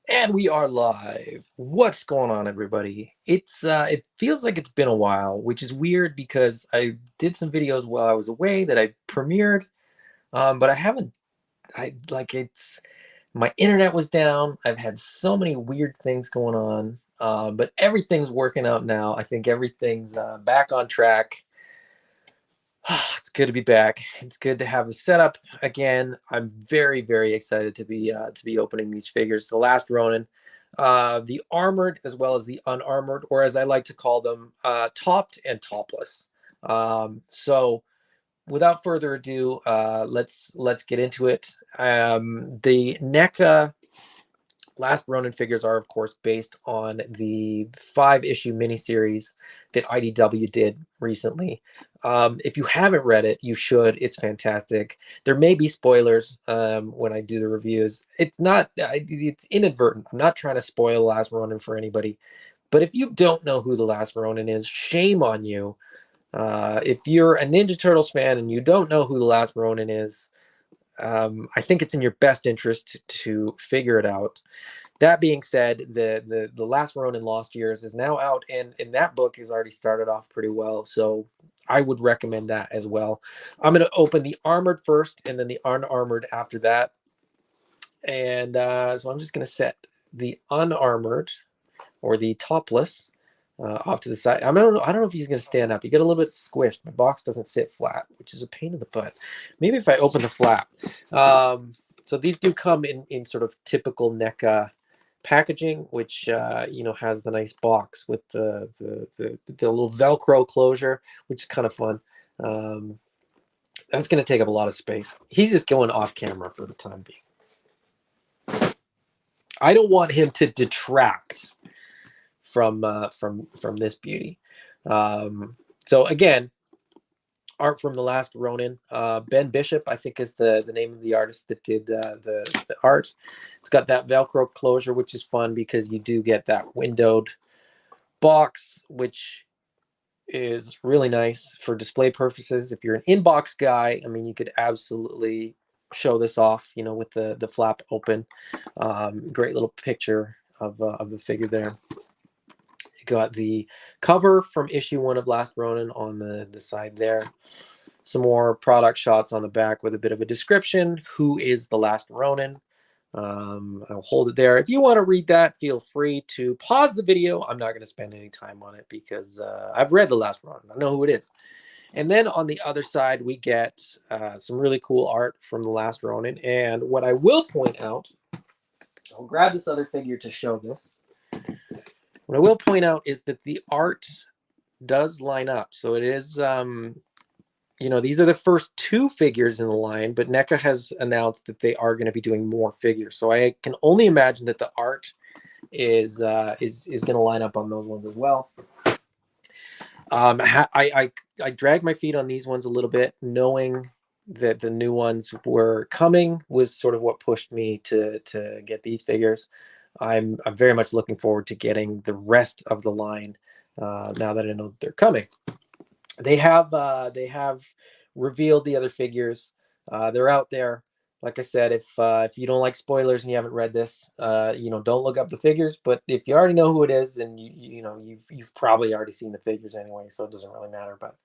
And we are live. What's going on, everybody? It feels like it's been a while, which is weird because I did some videos while I was away that I premiered, but I haven't. I like it's my internet was down. I've had so many weird things going on, but everything's working out now. I think everything's back on track. It's good to be back. It's good to have the setup again. I'm very, very excited to be opening these figures. The Last Ronin, the armored as well as the unarmored, or as I like to call them, topped and topless. So, without further ado, let's get into it. The NECA Last Ronin figures are, of course, based on the 5-issue miniseries that IDW did recently. If you haven't read it, you should. It's fantastic. There may be spoilers when I do the reviews. It's not. It's inadvertent. I'm not trying to spoil Last Ronin for anybody. But if you don't know who the Last Ronin is, shame on you. If you're a Ninja Turtles fan and you don't know who the Last Ronin is, I think it's in your best interest to figure it out. That being said, the Last Ronin Lost Years is now out, and that book has already started off pretty well. So I would recommend that as well. I'm going to open the armored first, and then the unarmored after that. And so I'm just going to set the unarmored or the topless off to the side. I don't know if he's going to stand up. You get a little bit squished. My box doesn't sit flat, which is a pain in the butt. Maybe if I open the flap. So these do come in sort of typical NECA packaging, which has the nice box with the little Velcro closure, which is kind of fun. That's going to take up a lot of space. He's just going off camera for the time being. I don't want him to detract from this beauty. So again, art from the Last Ronin. Ben Bishop, I think, is the name of the artist that did the art. It's got that Velcro closure, which is fun because you do get that windowed box, which is really nice for display purposes. If you're an inbox guy, I mean, you could absolutely show this off, with the flap open. Great little picture of the figure there. Got the cover from issue 1 of Last Ronin on the side there. Some more product shots on the back with a bit of a description. Who is the Last Ronin? I'll hold it there. If you want to read that, feel free to pause the video. I'm not going to spend any time on it because I've read the Last Ronin. I know who it is. And then on the other side, we get some really cool art from the Last Ronin. And what I will point out, I'll grab this other figure to show this. What I will point out is that the art does line up. So it is, these are the first 2 figures in the line, but NECA has announced that they are going to be doing more figures. So I can only imagine that the art is going to line up on those ones as well. I dragged my feet on these ones a little bit, knowing that the new ones were coming was sort of what pushed me to get these figures. I'm very much looking forward to getting the rest of the line now that I know they're coming. They have revealed the other figures. They're out there. Like I said, if you don't like spoilers and you haven't read this, don't look up the figures. But if you already know who it is, and you've probably already seen the figures anyway, so it doesn't really matter. But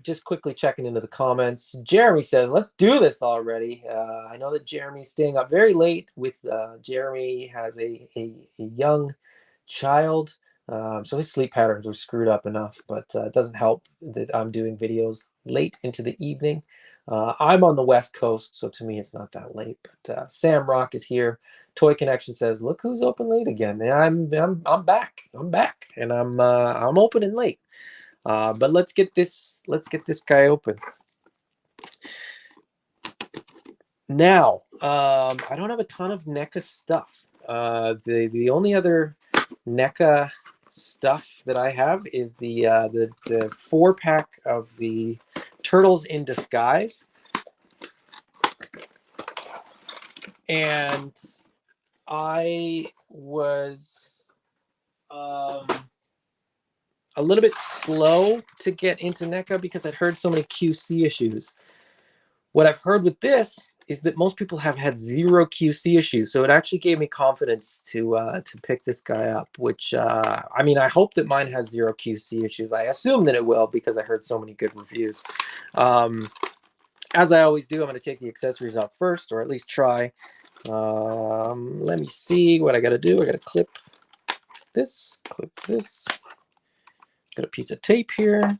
just quickly checking into the comments. Jeremy says, let's do this already. I know that Jeremy's staying up very late with Jeremy has a young child. So his sleep patterns are screwed up enough, but it doesn't help that I'm doing videos late into the evening. I'm on the West Coast, so to me it's not that late. But Sam Rock is here. Toy Connection says, "Look who's open late again." And I'm back. I'm back, and I'm opening late. But let's get this guy open. Now, I don't have a ton of NECA stuff. The only other NECA stuff that I have is the 4-pack of the Turtles in Disguise. And I was a little bit slow to get into NECA because I'd heard so many QC issues. What I've heard with this is that most people have had zero QC issues. So it actually gave me confidence to pick this guy up, which, I mean, I hope that mine has zero QC issues. I assume that it will because I heard so many good reviews. As I always do, I'm going to take the accessories out first, or at least try. Let me see what I got to do. I got to clip this. Got a piece of tape here.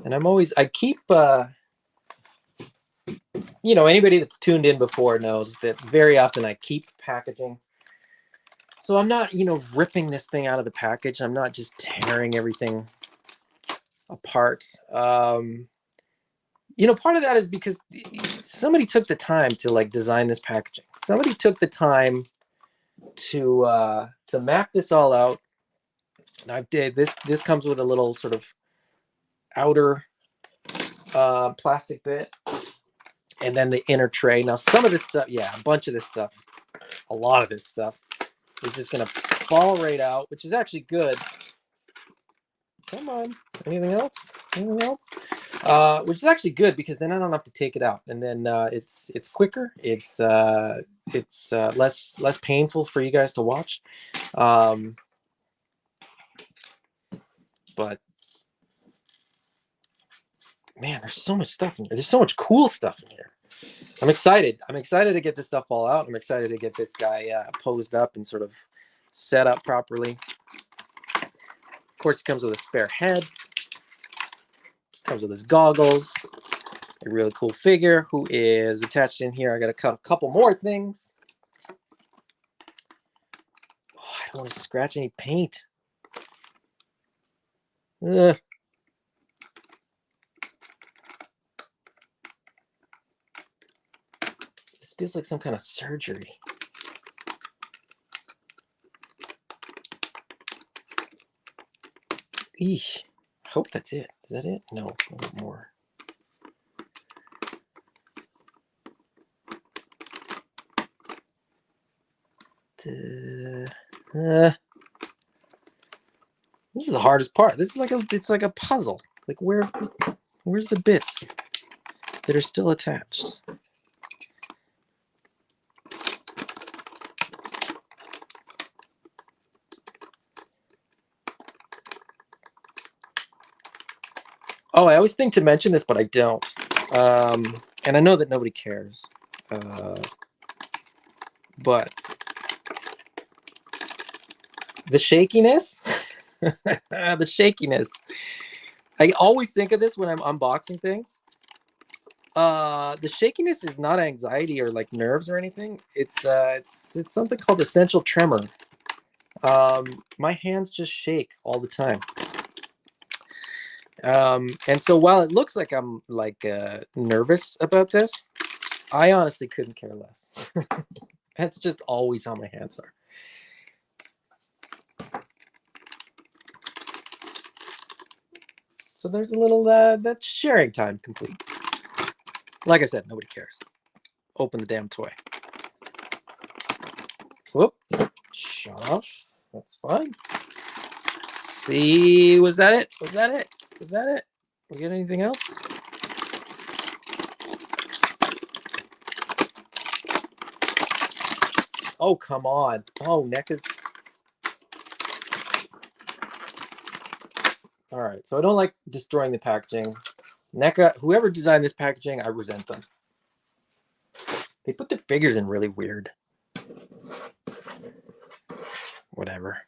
And I keep, you know, anybody that's tuned in before knows that very often I keep packaging. So I'm not, you know, ripping this thing out of the package. I'm not just tearing everything apart. You know, part of that is because somebody took the time to like design this packaging. Somebody took the time to map this all out. And I did this. This comes with a little sort of outer plastic bit, and then the inner tray. Now, some of this stuff, yeah, a bunch of this stuff, a lot of this stuff is just gonna fall right out, which is actually good. Come on, anything else? Anything else? Which is actually good because then I don't have to take it out, and then it's quicker. It's less painful for you guys to watch. But man, there's so much stuff in here. There's so much cool stuff in here. I'm excited. I'm excited to get this stuff all out. I'm excited to get this guy posed up and sort of set up properly. Of course, it comes with a spare head. Comes with his goggles. A really cool figure who is attached in here. I got to cut a couple more things. Oh, I don't want to scratch any paint. Ugh. This feels like some kind of surgery. Eesh. I hope that's it. Is that it? No, a little more. This is the hardest part. This is like it's like a puzzle. Like where's the bits that are still attached? Oh, I always think to mention this, but I don't. And I know that nobody cares. But the shakiness, the shakiness. I always think of this when I'm unboxing things. The shakiness is not anxiety or like nerves or anything. It's something called essential tremor. My hands just shake all the time. And so while it looks like I'm like nervous about this, I honestly couldn't care less. That's just always how my hands are. So there's a little that's sharing time complete. Like I said, nobody cares. Open the damn toy. Whoop. Shut off. That's fine. See, was that it? Was that it? Was that it? We get anything else? Oh, come on. Oh, Neca's. All right. So I don't like destroying the packaging. Neca, whoever designed this packaging, I resent them. They put the figures in really weird. Whatever.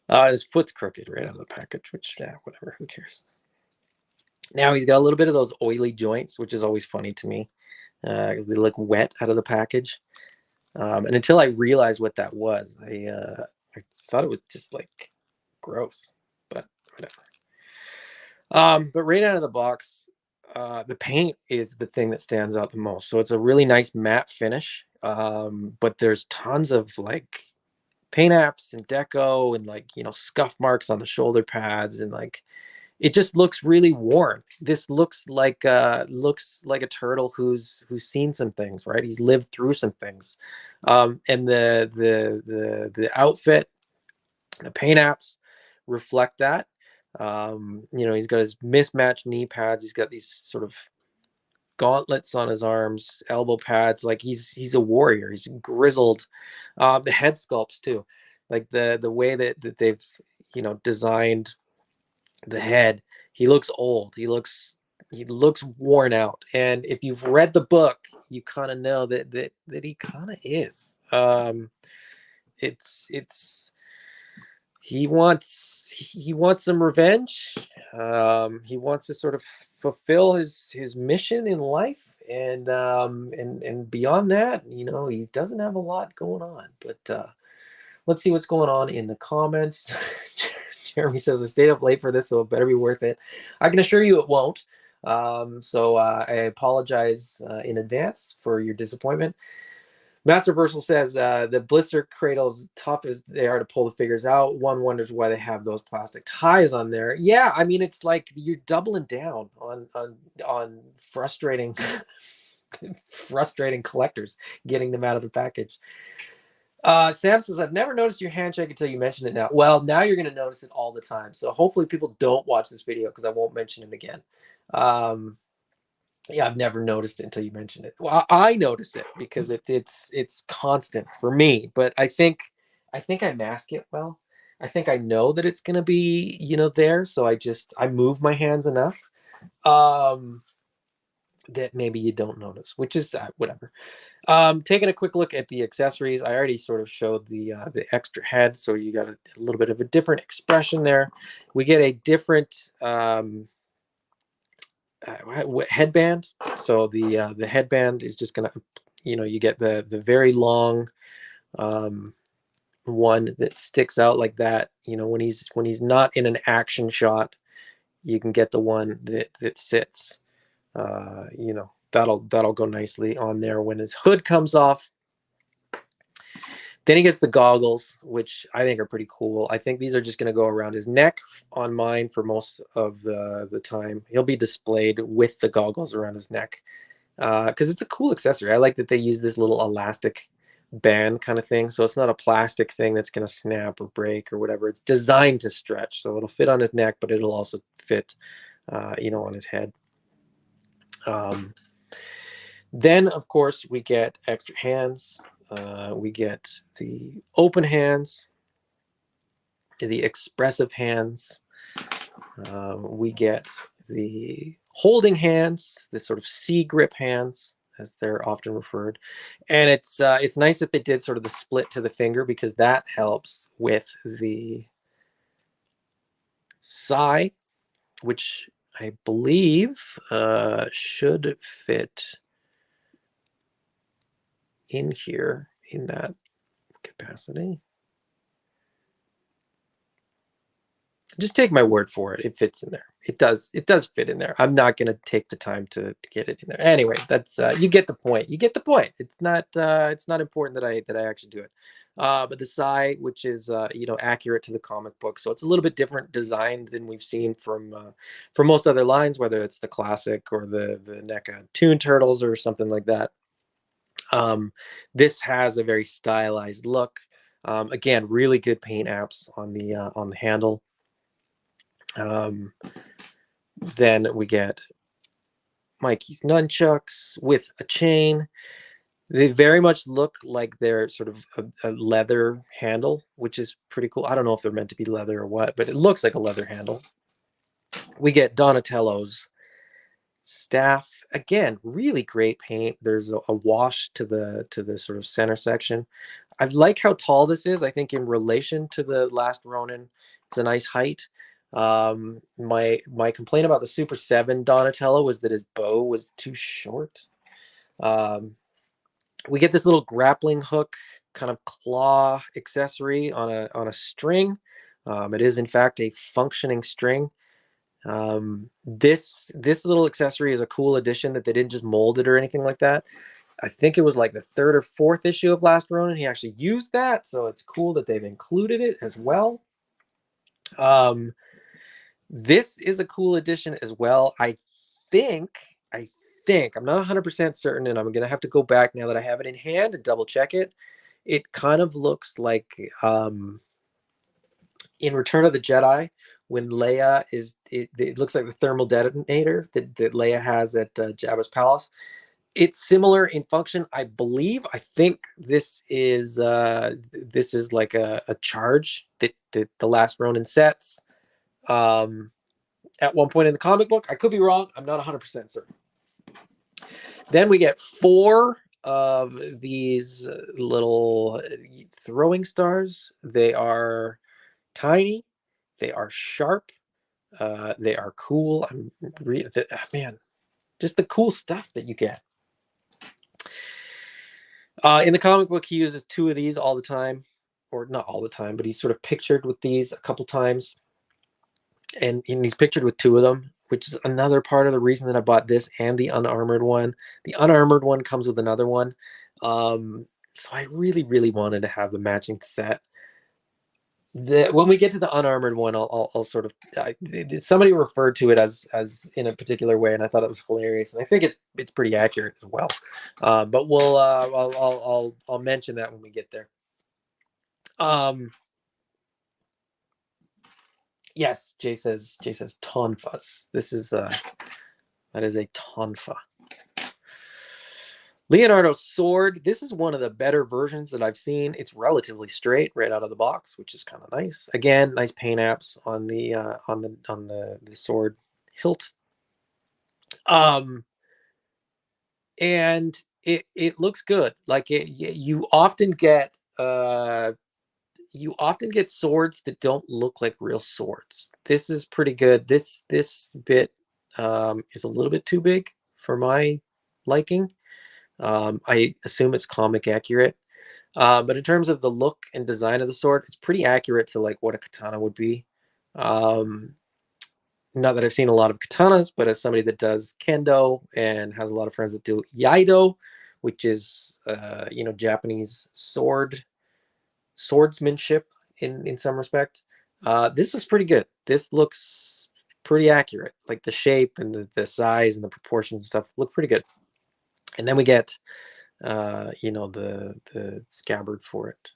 His foot's crooked right out of the package, which, yeah, whatever. Who cares? Now he's got a little bit of those oily joints, which is always funny to me because they look wet out of the package. And until I realized what that was, I thought it was just like gross, but whatever. But right out of the box, the paint is the thing that stands out the most. So it's a really nice matte finish, but there's tons of like paint apps and deco and like, you know, scuff marks on the shoulder pads and like it just looks really worn. This looks like a turtle who's seen some things, right? He's lived through some things. And the outfit, the paint apps reflect that. You know, he's got his mismatched knee pads. He's got these sort of gauntlets on his arms, elbow pads. Like he's a warrior. He's grizzled. The head sculpts too, like the way that they've, you know, designed the head. He looks old. He looks worn out. And if you've read the book, you kind of know that he kind of is. It's he wants some revenge. He wants to sort of fulfill his mission in life, and beyond that, you know, he doesn't have a lot going on. But let's see what's going on in the comments. Jeremy says, I stayed up late for this, so it better be worth it. I can assure you it won't. So I apologize in advance for your disappointment. Master Versal says the blister cradles, tough as they are to pull the figures out, one wonders why they have those plastic ties on there. Yeah, I mean, it's like you're doubling down on frustrating frustrating collectors, getting them out of the package. Sam says, I've never noticed your handshake until you mentioned it now. Well, now you're going to notice it all the time. So hopefully people don't watch this video because I won't mention it again. Yeah, I've never noticed it until you mentioned it. Well, I notice it because it's constant for me, but I think I mask it well. I think I know that it's gonna be, you know, there, so I move my hands enough that maybe you don't notice, which is whatever. Taking a quick look at the accessories, I already sort of showed the extra head, so you got a little bit of a different expression there. We get a different headband. So the headband is just gonna, you know, you get the very long one that sticks out like that. You know, when he's not in an action shot, you can get the one that sits. You know, that'll go nicely on there when his hood comes off. Then he gets the goggles, which I think are pretty cool. I think these are just going to go around his neck on mine for most of the time. He'll be displayed with the goggles around his neck because it's a cool accessory. I like that they use this little elastic band kind of thing. So it's not a plastic thing that's going to snap or break or whatever. It's designed to stretch. So it'll fit on his neck, but it'll also fit, you know, on his head. Then, of course, we get extra hands. We get the open hands, the expressive hands. We get the holding hands, the sort of C grip hands, as they're often referred. And it's nice that they did sort of the split to the finger because that helps with the sai, which I believe should fit in here in that capacity. Just take my word for it. It fits in there. It does fit in there. I'm not going to take the time to get it in there. Anyway, that's you get the point. You get the point. It's not important that I actually do it. But the sai, which is you know, accurate to the comic book, so it's a little bit different design than we've seen from most other lines, whether it's the classic or the NECA Toon Turtles or something like that. This has a very stylized look. Again, really good paint apps on the handle. Then we get Mikey's nunchucks with a chain. They very much look like they're sort of a leather handle, which is pretty cool. I don't know if they're meant to be leather or what, but it looks like a leather handle. We get Donatello's staff. Again, really great paint. There's a wash to the sort of center section. I like how tall this is. I think in relation to the Last Ronin, it's a nice height. My complaint about the Super 7 Donatello was that his bow was too short. We get this little grappling hook kind of claw accessory on a string. It is in fact a functioning string. This little accessory is a cool addition that they didn't just mold it or anything like that. I think it was like the 3rd or 4th issue of Last Ronin. He actually used that, so it's cool that they've included it as well. This is a cool addition as well. I think, I'm not 100% certain, and I'm going to have to go back now that I have it in hand and double check it. It kind of looks like in Return of the Jedi, when Leia it looks like the thermal detonator that Leia has at Jabba's palace. It's similar in function, I believe. I think this is like a charge that the Last Ronin sets at one point in the comic book. I could be wrong. I'm not 100% certain. Then we get 4 of these little throwing stars. They are tiny. They are sharp. They are cool. Man, just the cool stuff that you get. In the comic book, he uses 2 of these all the time, or not all the time, but he's sort of pictured with these a couple times, and he's pictured with 2 of them, which is another part of the reason that I bought this and the Unarmored one. The Unarmored one comes with another one, so I really wanted to have the matching set. When we get to the Unarmored one, I'll sort of somebody referred to it as in a particular way, and I thought it was hilarious, and I think it's pretty accurate as well. But we'll I'll mention that when we get there. Yes, Jay says tonfas. This is that is a tonfa. Leonardo's sword. This is one of the better versions that I've seen. It's relatively straight right out of the box, which is kind of nice. Again, nice paint apps on the sword hilt. And it looks good. Like you often get swords that don't look like real swords. This is pretty good. This bit is a little bit too big for my liking. I assume it's comic accurate, but in terms of the look and design of the sword, it's pretty accurate to like what a katana would be. Not that I've seen a lot of katanas, but as somebody that does kendo and has a lot of friends that do iaido, which is Japanese swordsmanship in some respect, this looks pretty good. This looks pretty accurate. Like the shape and the size and the proportions and stuff look pretty good. And then we get the scabbard for it,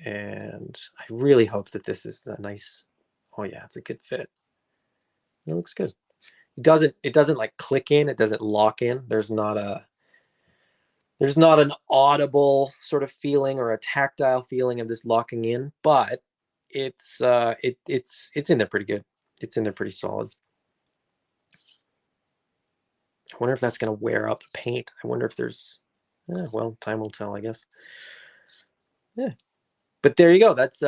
and I really hope that this is a nice. Oh yeah, it's a good fit. It looks good. It doesn't like click in. It doesn't lock in. There's not an audible sort of feeling or a tactile feeling of this locking in, but it's in there pretty good. It's in there pretty solid. I wonder if that's going to wear out the paint. I wonder if there's, well, time will tell, I guess. Yeah, but there you go. That's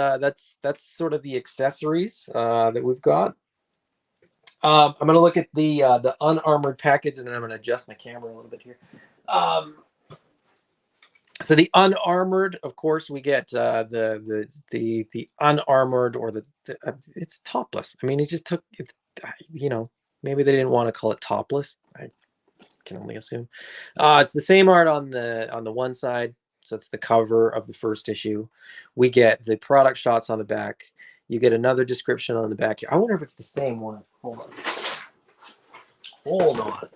sort of the accessories that we've got. I'm going to look at the unarmored package, and then I'm going to adjust my camera a little bit here. So the unarmored, of course, we get the unarmored, or it's topless. I mean, it just took it. Maybe they didn't want to call it topless. I can only assume. It's the same art on the one side, so it's the cover of the first issue. We get the product shots on the back. You get another description on the back here. I wonder if it's the same one. Hold on.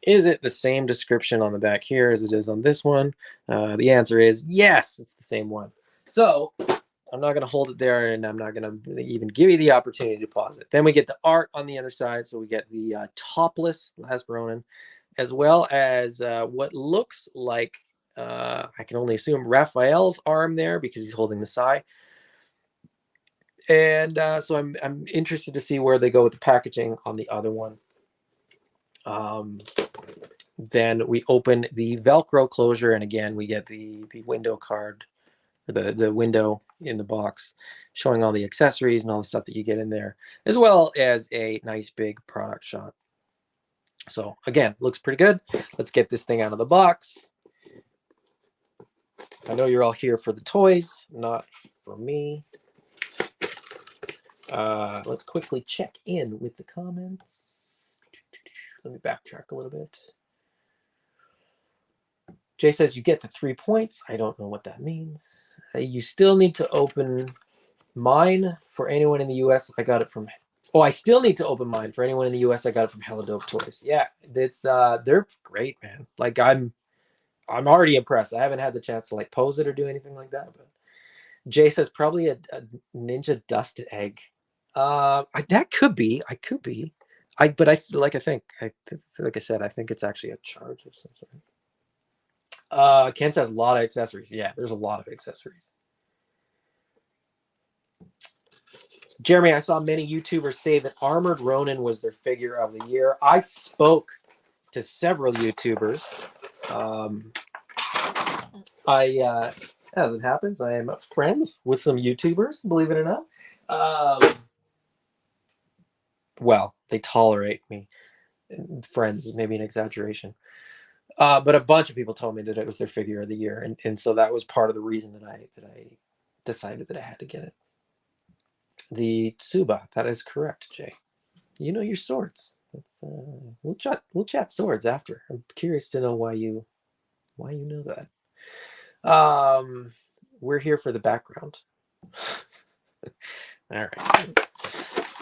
Is it the same description on the back here as it is on this one? The answer is yes, it's the same one. So I'm not going to hold it there, and I'm not going to even give you the opportunity to pause it. Then we get the art on the other side. So we get the topless Last Ronin, as well as what looks like, I can only assume, Raphael's arm there because he's holding the sai. And so I'm interested to see where they go with the packaging on the other one. Then we open the Velcro closure, and again we get the window card, the window in the box, showing all the accessories and all the stuff that you get in there, as well as a nice big product shot. So again, looks pretty good. Let's get this thing out of the box. I know you're all here for the toys, not for me. Let's quickly check in with the comments. Let me backtrack a little bit. Jay says you get the 3 points. I don't know what that means. You still need to open mine for anyone in the US. I got it from Oh, I still need to open mine. For anyone in the US, I got it from Hella Dope Toys. Yeah, it's they're great, man. Like I'm already impressed. I haven't had the chance to like pose it or do anything like that. But Jay says probably a ninja dust egg. That could be. I could be. But I like. Like I said, I think it's actually a charge of some sort. Kent has a lot of accessories. Yeah, there's a lot of accessories. Jeremy, I saw many YouTubers say that Armored Ronin was their figure of the year. I spoke to several YouTubers. As it happens, I am friends with some YouTubers, believe it or not. Well, they tolerate me. Friends is maybe an exaggeration. But a bunch of people told me that it was their figure of the year, and so that was part of the reason that I decided that I had to get it. The Tsuba, that is correct, Jay. You know your swords. We'll chat swords after. I'm curious to know why you know that. We're here for the background. All right.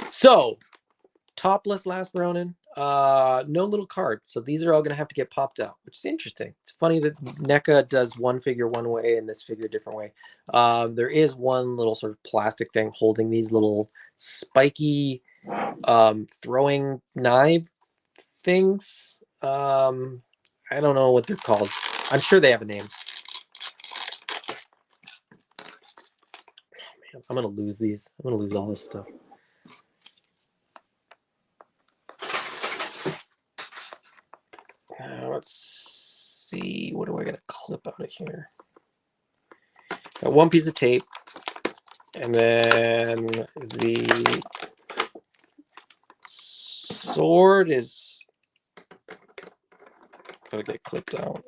So, topless Last Ronin. No little card. So these are all going to have to get popped out, which is interesting. It's funny that Neca does one figure one way and this figure a different way. There is one little sort of plastic thing holding these little spiky throwing knife things. I don't know what they're called. I'm sure they have a name. Oh, man, I'm going to lose these. I'm going to lose all this stuff. Let's see. What do I got to clip out of here? Got one piece of tape. And then the sword is going to get clipped out.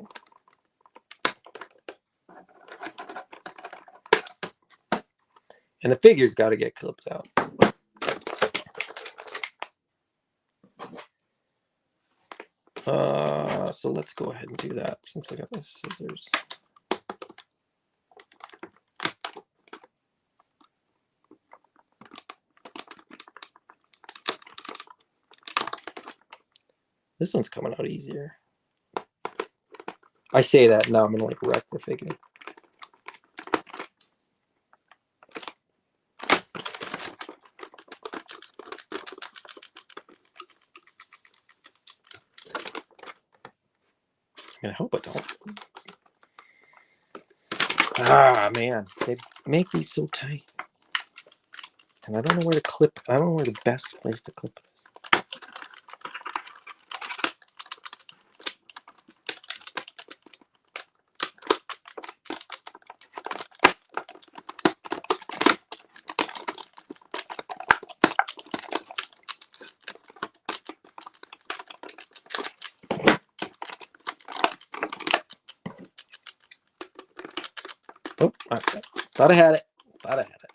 And the figure's got to get clipped out. So let's go ahead and do that since I got my scissors. This one's coming out easier. I say that now I'm gonna like wreck the figure. I hope I don't. Ah, man, they make these so tight. And I don't know where to clip. I don't know where the best place to clip this. Oh, okay. Thought I had it. Thought I had it.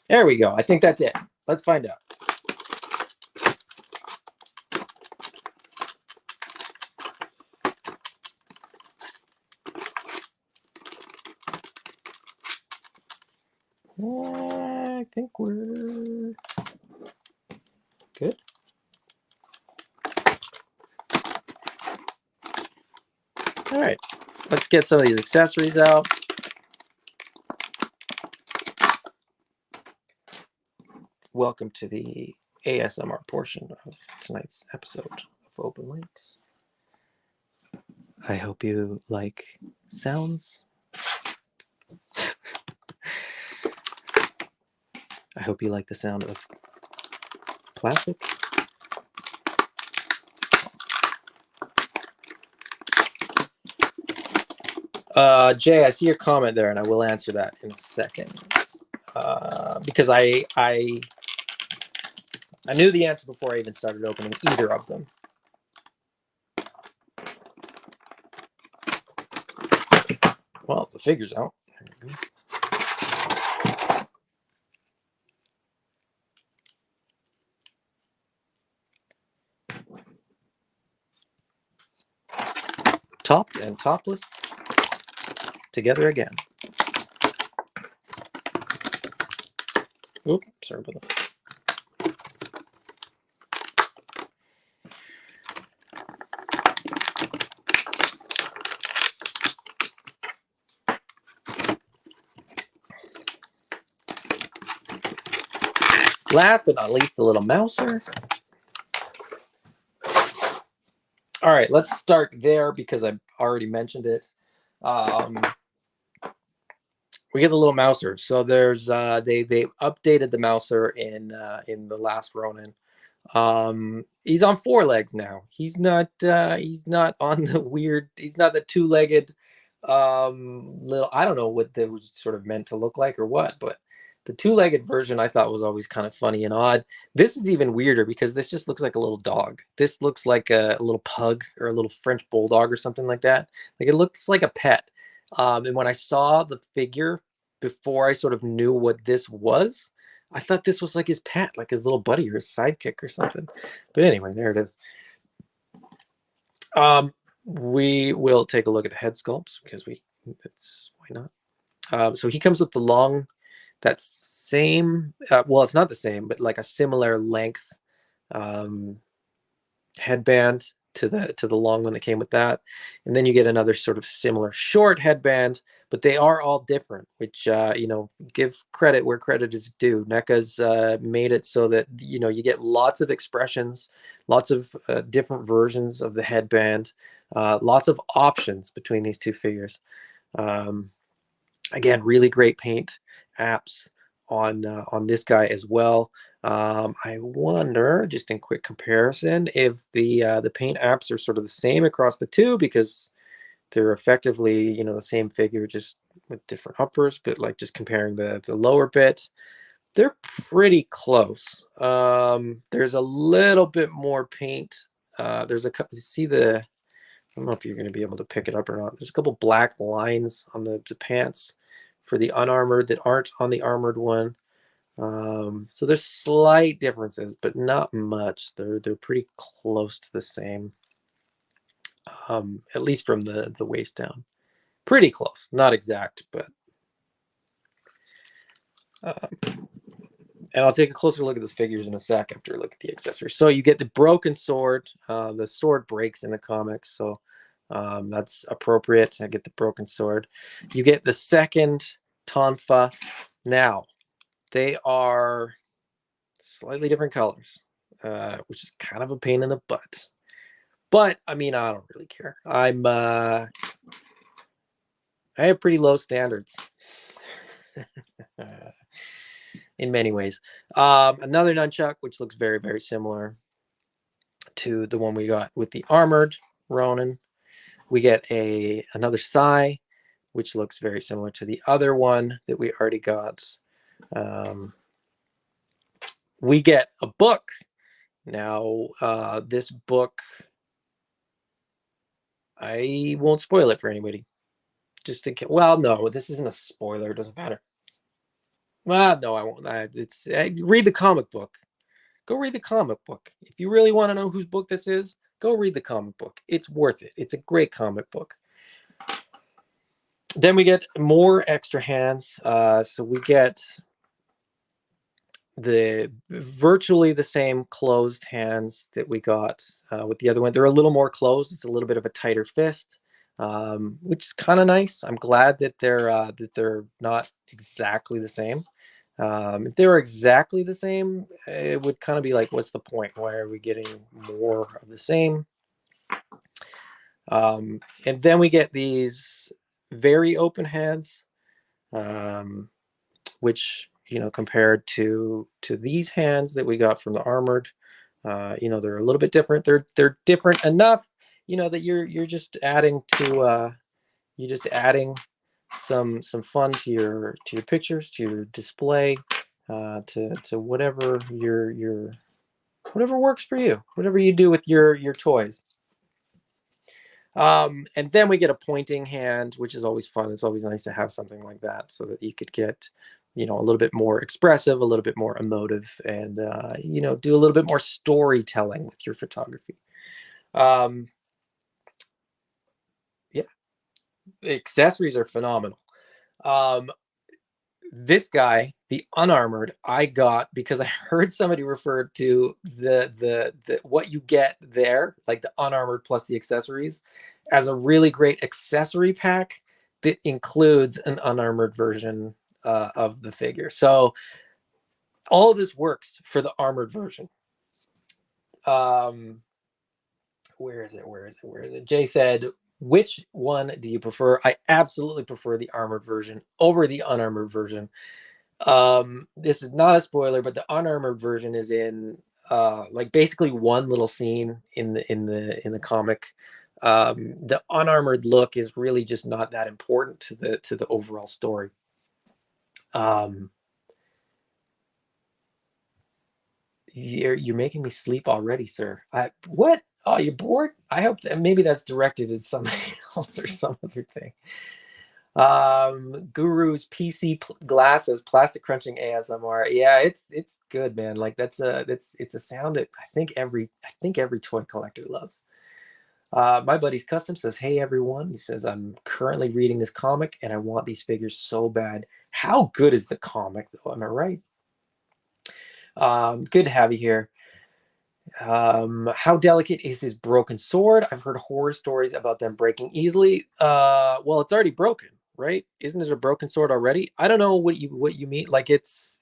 There we go. I think that's it. Let's find out. I think we're good. All right, let's get some of these accessories out. Welcome to the ASMR portion of tonight's episode of Open Links. I hope you like sounds. I hope you like the sound of plastic. Jay, I see your comment there, and I will answer that in a second. Because I knew the answer before I even started opening either of them. Well, the figure's out. There we go. Topped and topless together again. Oops, sorry about that. Last but not least, the little mouser. All right, let's start there because I've already mentioned it. We get the little mouser. So there's they updated the mouser in the Last Ronin. He's on 4 legs now. He's not on the weird. He's not the 2-legged little. I don't know what they was sort of meant to look like or what, but the 2-legged version I thought was always kind of funny and odd. This is even weirder because this just looks like a little dog. This looks like a little pug or a little French bulldog or something like that. Like it looks like a pet. And when I saw the figure before I sort of knew what this was, I thought this was like his pet, like his little buddy or his sidekick or something. But anyway, there it is. We will take a look at the head sculpts because that's why not. So he comes with the long, that same, well, it's not the same, but like a similar length headband to the long one that came with that, and then you get another sort of similar short headband, but they are all different, which give credit where credit is due. Neca's made it so that you get lots of expressions, lots of different versions of the headband, lots of options between these two figures. Again, really great paint apps on this guy as well. I wonder, just in quick comparison, if the paint apps are sort of the same across the two, because they're effectively the same figure, just with different uppers. But like just comparing the lower bit, they're pretty close. There's a little bit more paint. There's a couple. You see the. I don't know if you're going to be able to pick it up or not. There's a couple black lines on the pants for the unarmored that aren't on the armored one. So there's slight differences, but not much. They're pretty close to the same, at least from the waist down. Pretty close, not exact, but. And I'll take a closer look at the figures in a sec after I look at the accessories. So you get the broken sword. The sword breaks in the comics, so that's appropriate. I get the broken sword. You get the second tonfa. Now, they are slightly different colors, which is kind of a pain in the butt. But I mean, I don't really care. I have pretty low standards in many ways. Another nunchuck, which looks very, very similar to the one we got with the Armored Ronin. We get another sai, which looks very similar to the other one that we already got. We get a book. Now, this book, I won't spoil it for anybody. Just in case. Well, no, this isn't a spoiler. It doesn't matter. Well, no, I won't. Read the comic book. Go read the comic book. If you really want to know whose book this is, go read the comic book. It's worth it. It's a great comic book. Then we get more extra hands. So we get virtually the same closed hands that we got with the other one. They're a little more closed. It's a little bit of a tighter fist, which is kind of nice. I'm glad that they're not exactly the same. If they were exactly the same, it would kind of be like, what's the point? Why are we getting more of the same? And then we get these very open hands, which compared to these hands that we got from the Armored, they're a little bit different. They're different enough, that you're just adding to some fun to your pictures, to your display, to whatever whatever works for you, whatever you do with your toys. And then we get a pointing hand, which is always fun. It's always nice to have something like that so that you could get, a little bit more expressive, a little bit more emotive, and, do a little bit more storytelling with your photography. Yeah, the accessories are phenomenal. This guy, the Unarmored, I got because I heard somebody refer to the what you get there, like the Unarmored plus the accessories, as a really great accessory pack that includes an Unarmored version of the figure. So all of this works for the armored version. Where is it? Jay said, which one do you prefer? I absolutely prefer the armored version over the unarmored version. This is not a spoiler, but the unarmored version is in like basically one little scene in the comic. The unarmored look is really just not that important to the overall story. You're making me sleep already, sir. What? Oh, you're bored? I hope that maybe that's directed at somebody else or some other thing. Guru's PC glasses, plastic crunching ASMR. Yeah, it's good, man. Like it's a sound that I think every toy collector loves. My buddy's custom says, "Hey everyone," he says, "I'm currently reading this comic and I want these figures so bad. How good is the comic though? Am I right?" Good to have you here. How delicate is his broken sword? I've heard horror stories about them breaking easily. Well, it's already broken, right? Isn't it a broken sword already? I don't know what you mean. Like it's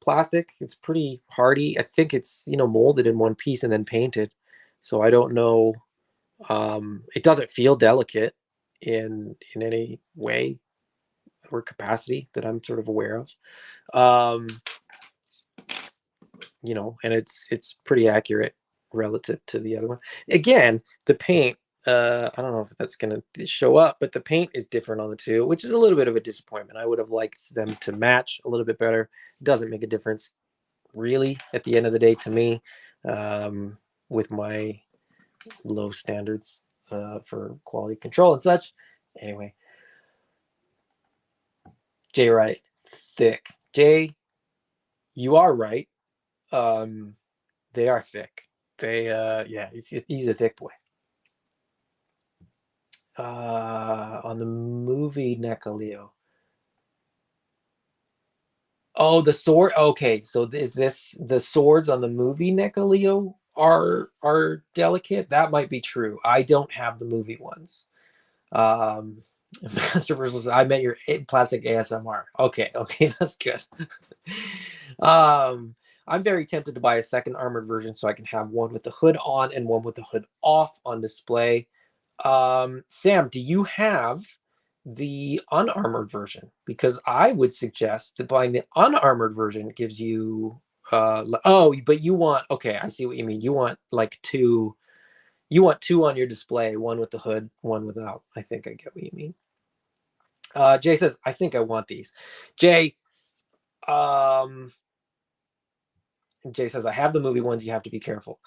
plastic. It's pretty hardy. I think it's molded in one piece and then painted. So I don't know. It doesn't feel delicate in any way or capacity that I'm sort of aware of. And it's pretty accurate relative to the other one. Again, the paint, I don't know if that's going to show up, but the paint is different on the two, which is a little bit of a disappointment. I would have liked them to match a little bit better. It doesn't make a difference really at the end of the day to me, with my low standards for quality control and such. Anyway, Jay, right, thick. Jay, you are right. They are thick. Yeah, he's a thick boy. On the movie Neca Leo. Oh, the sword. Okay, so is this the swords on the movie Neca Leo are delicate? That might be true. I don't have the movie ones. Um, Master versus I met your plastic ASMR. Okay, that's good. I'm very tempted to buy a second armored version so I can have one with the hood on and one with the hood off on display. Sam, do you have the unarmored version? Because I would suggest that buying the unarmored version gives you but you want, okay, I see what you mean. You want like two on your display, one with the hood, one without. I think I get what you mean. Jay says, I think I want these. Jay, Jay says, I have the movie ones. You have to be careful.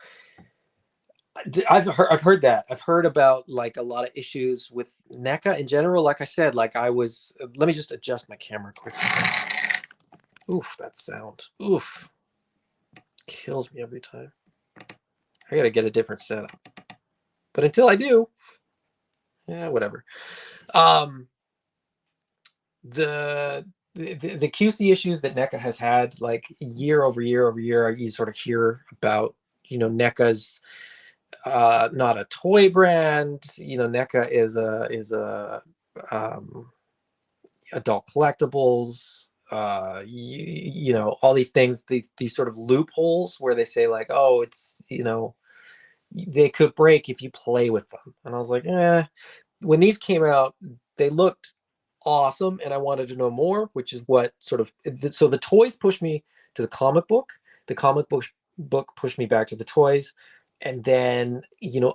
I've heard that. I've heard about like a lot of issues with NECA in general. Like I said, let me just adjust my camera quickly. Oof, that sound. Oof. Kills me every time. I gotta get a different setup. But until I do, yeah, whatever. The QC issues that NECA has had, like year over year, you sort of hear about, NECA's not a toy brand. NECA is a adult collectibles. All these things, these sort of loopholes where they say like, oh, it's they could break if you play with them. And I was like, when these came out, they looked awesome and I wanted to know more, which is what so the toys pushed me to the comic book. The comic book pushed me back to the toys. And then,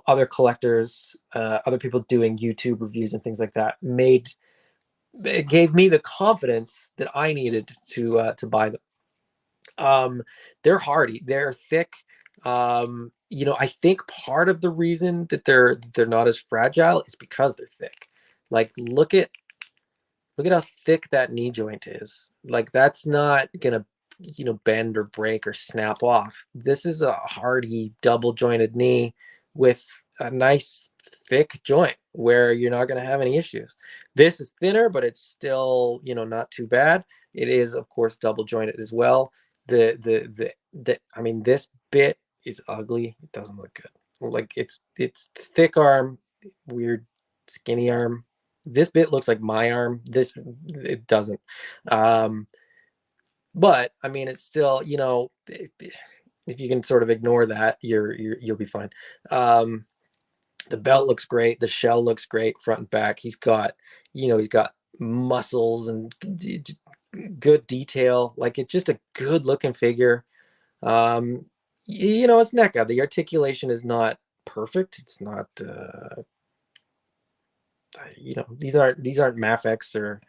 other collectors, other people doing YouTube reviews and things like that it gave me the confidence that I needed to buy them. They're hardy, they're thick. I think part of the reason that they're not as fragile is because they're thick. Like, look at how thick that knee joint is. Like, that's not gonna bend or break or snap off. This is a hardy double jointed knee with a nice thick joint where you're not going to have any issues. This is thinner, but it's still not too bad. It is, of course, double jointed as well. I mean, this bit is ugly. It doesn't look good. Like it's thick arm, weird skinny arm. This bit looks like my arm. This it doesn't. Um, but I mean, it's still, you know, if you can sort of ignore that, you'll be fine. The belt looks great. The shell looks great, front and back. He's got, you know, he's got muscles and good detail. Like it's just a good looking figure. You know, it's Neca. The articulation is not perfect. It's not, you know, these aren't Mafex or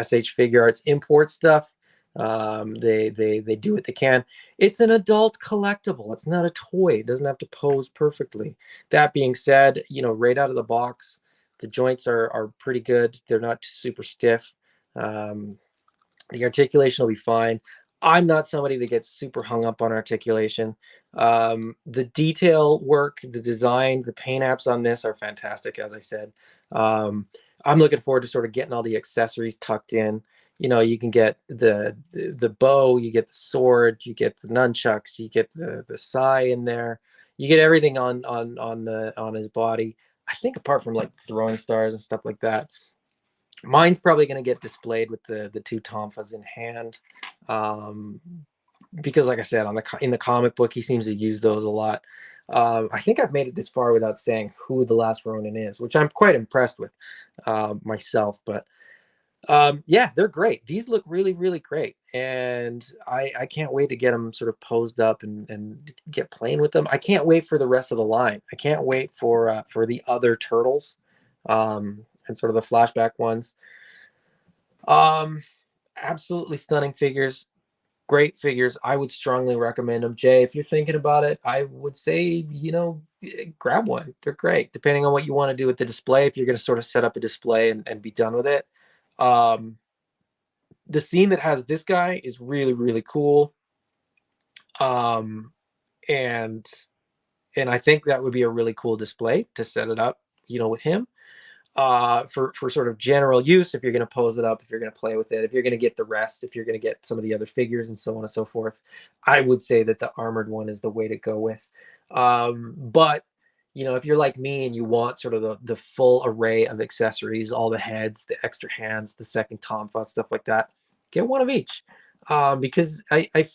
SH Figure Arts import stuff. They do what they can. It's an adult collectible. It's not a toy. It doesn't have to pose perfectly. That being said, you know, right out of the box, the joints are pretty good. They're not super stiff. The articulation will be fine. I'm not somebody that gets super hung up on articulation. The detail work, the design, the paint apps on this are fantastic, as I said. I'm looking forward to sort of getting all the accessories tucked in. You know, you can get the bow, you get the sword, you get the nunchucks, you get the sai in there, you get everything on his body. I think apart from like throwing stars and stuff like that. Mine's probably going to get displayed with the two tonfas in hand, because, like I said, in the comic book, he seems to use those a lot. I think I've made it this far without saying who the Last Ronin is, which I'm quite impressed with myself. But yeah, they're great. These look really, really great, and I can't wait to get them sort of posed up and get playing with them. I can't wait for the rest of the line. I can't wait for the other turtles. And sort of the flashback ones. Um, Absolutely stunning figures, great figures. I would strongly recommend them. Jay, if you're thinking about it, I would say, you know, grab one. They're great, depending on what you want to do with the display. If you're going to sort of set up a display and be done with it. The scene that has this guy is really, really cool. And I think that would be a really cool display to set it up, you know, with him. For sort of general use, if you're going to pose it up, if you're going to play with it, if you're going to get the rest, if you're going to get some of the other figures and so on and so forth, I would say that the armored one is the way to go with. But you know, if you're like me and you want sort of the full array of accessories, all the heads, the extra hands, the second tonfa, stuff like that, get one of each. Because I kind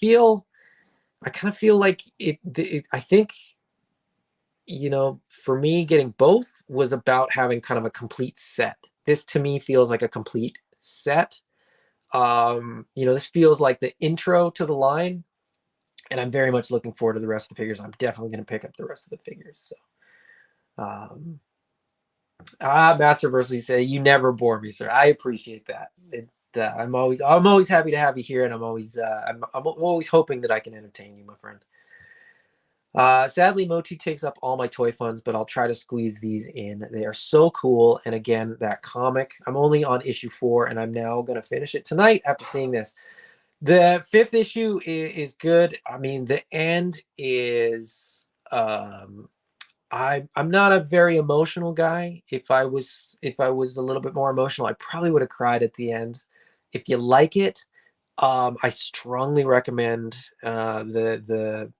of feel like I think, you know, for me, getting both was about having kind of a complete set. This to me feels like a complete set. You know, this feels like the intro to the line, and I'm very much looking forward to the rest of the figures. I'm definitely going to pick up the rest of the figures. So, Master Versely say, you never bore me, sir. I appreciate that. I'm always happy to have you here, and I'm always hoping that I can entertain you, my friend. Sadly, Moti takes up all my toy funds, but I'll try to squeeze these in. They are so cool. And again, that comic, I'm only on issue 4, and I'm now going to finish it tonight after seeing this. The 5th issue is good. I mean, the end is, I'm not a very emotional guy. If I was a little bit more emotional, I probably would have cried at the end. If you like it, I strongly recommend the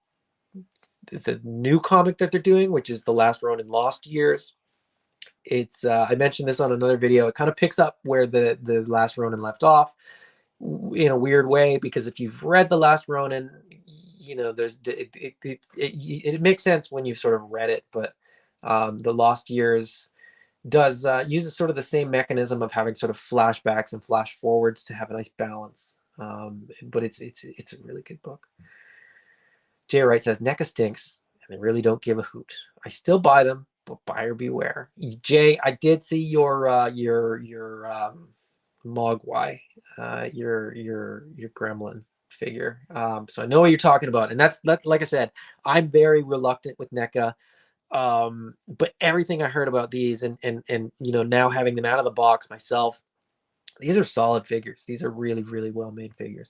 new comic that they're doing, which is the Last Ronin Lost Years. It's I mentioned this on another video. It kind of picks up where the Last Ronin left off in a weird way, because if you've read the Last Ronin, you know, there's it makes sense when you've sort of read it. But the Lost Years does uses sort of the same mechanism of having sort of flashbacks and flash forwards to have a nice balance. But it's a really good book. Jay Wright says, NECA stinks, and they really don't give a hoot. I still buy them, but buyer beware. Jay, I did see your Mogwai, your gremlin figure. So I know what you're talking about. And that's like I said, I'm very reluctant with NECA. But everything I heard about these and you know, now having them out of the box myself, these are solid figures. These are really, really well made figures.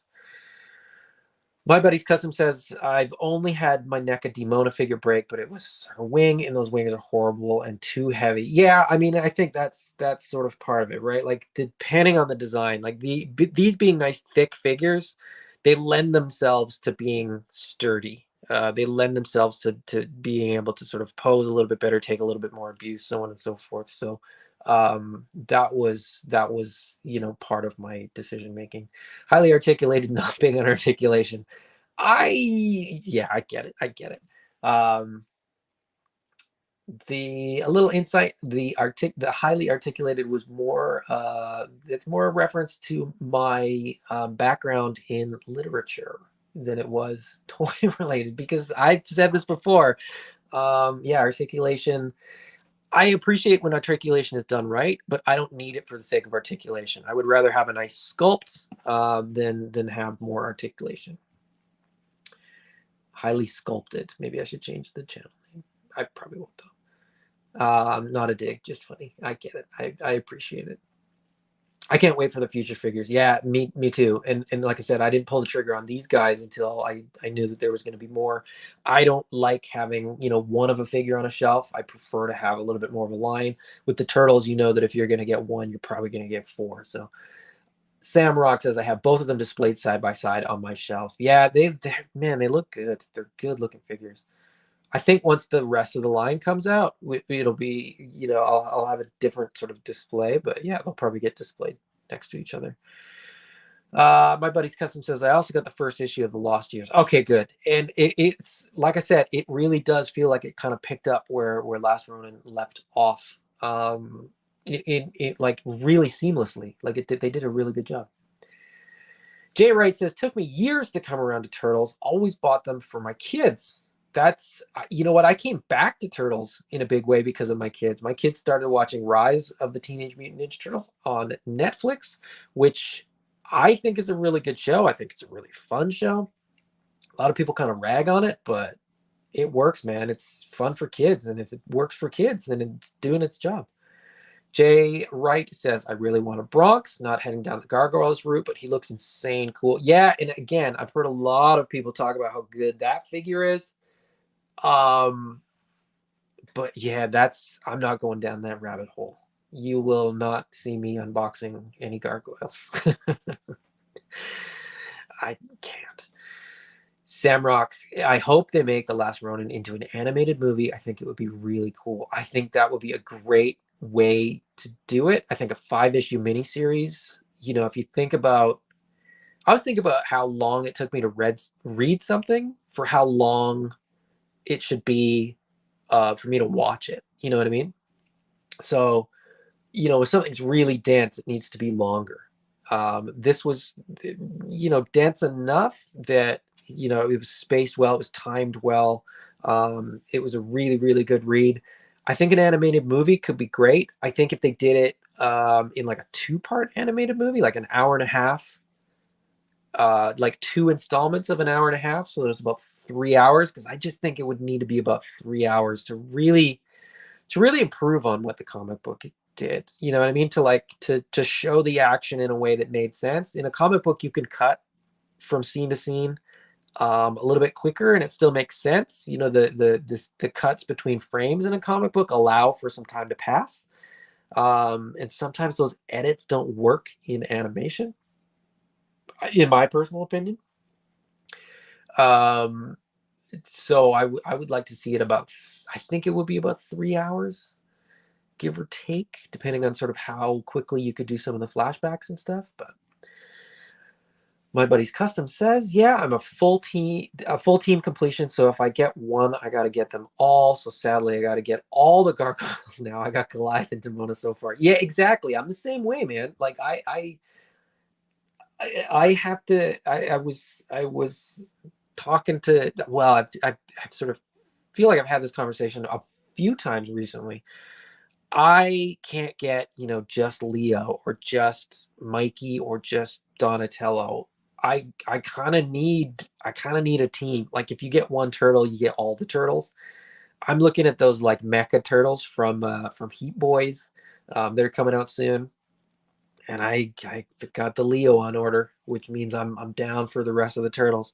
My buddy's custom says, I've only had my Neca Demona figure break, but it was her wing, and those wings are horrible and too heavy. Yeah, I mean, I think that's sort of part of it, right? Like depending on the design, like these being nice thick figures, they lend themselves to being sturdy. They lend themselves to being able to sort of pose a little bit better, take a little bit more abuse, so on and so forth. So that was part of my decision making. Highly articulated, not big on articulation. Yeah, I get it. I get it. Um, the a little insight, the highly articulated was more it's more a reference to my background in literature than it was toy related, because I've said this before. Yeah, articulation. I appreciate when articulation is done right, but I don't need it for the sake of articulation. I would rather have a nice sculpt than have more articulation. Highly sculpted. Maybe I should change the channel name. I probably won't though. Not a dig, just funny. I get it. I appreciate it. I can't wait for the future figures. Yeah, me too. And like I said, I didn't pull the trigger on these guys until I knew that there was going to be more. I don't like having, one of a figure on a shelf. I prefer to have a little bit more of a line. With the turtles, you know that if you're going to get one, you're probably going to get four. So Sam Rock says I have both of them displayed side by side on my shelf. Yeah, man, they look good. They're good looking figures. I think once the rest of the line comes out, it'll be, I'll have a different sort of display, but yeah, they'll probably get displayed next to each other. My buddy's custom says I also got the first issue of the Lost Years. Okay, good. And it's like I said, it really does feel like it kind of picked up where Last Ronin left off. It like really seamlessly. Like they did a really good job. Jay Wright says, took me years to come around to Turtles. Always bought them for my kids. That's, you know what? I came back to Turtles in a big way because of my kids. My kids started watching Rise of the Teenage Mutant Ninja Turtles on Netflix, which I think is a really good show. I think it's a really fun show. A lot of people kind of rag on it, but it works, man. It's fun for kids. And if it works for kids, then it's doing its job. Jay Wright says, I really want a Bronx, not heading down the Gargoyles route, but he looks insane cool. Yeah, and again, I've heard a lot of people talk about how good that figure is. But yeah, I'm not going down that rabbit hole. You will not see me unboxing any gargoyles. I can't. Samrock, I hope they make The Last Ronin into an animated movie. I think it would be really cool. I think that would be a great way to do it. I think a 5-issue miniseries, if you think about, I was thinking about how long it took me to read something for how long it should be for me to watch it. You know what I mean? So, if something's really dense, it needs to be longer. This was, dense enough that, it was spaced well, it was timed well. It was a really, really good read. I think an animated movie could be great. I think if they did it in like a 2-part animated movie, like an hour and a half, like 2 installments of an hour and a half, so there's about 3 hours, because I just think it would need to be about 3 hours to really improve on what the comic book did. You know what I mean? To show the action in a way that made sense. In a comic book, you can cut from scene to scene a little bit quicker, and it still makes sense. The cuts between frames in a comic book allow for some time to pass, and sometimes those edits don't work in animation, in my personal opinion. So I would like to see it about, I think it would be about 3 hours, give or take, depending on sort of how quickly you could do some of the flashbacks and stuff. But my buddy's custom says, yeah, I'm a full team completion. So if I get one, I got to get them all. So sadly, I got to get all the gargoyles now. I got Goliath and Demona so far. Yeah, exactly. I'm the same way, man. Like I have to, I was talking to, well, I've sort of feel like I've had this conversation a few times recently. I can't get, just Leo or just Mikey or just Donatello. I kind of need a team. Like if you get one turtle, you get all the turtles. I'm looking at those like mecha turtles from Heat Boys. They're coming out soon. And I got the Leo on order, which means I'm down for the rest of the turtles.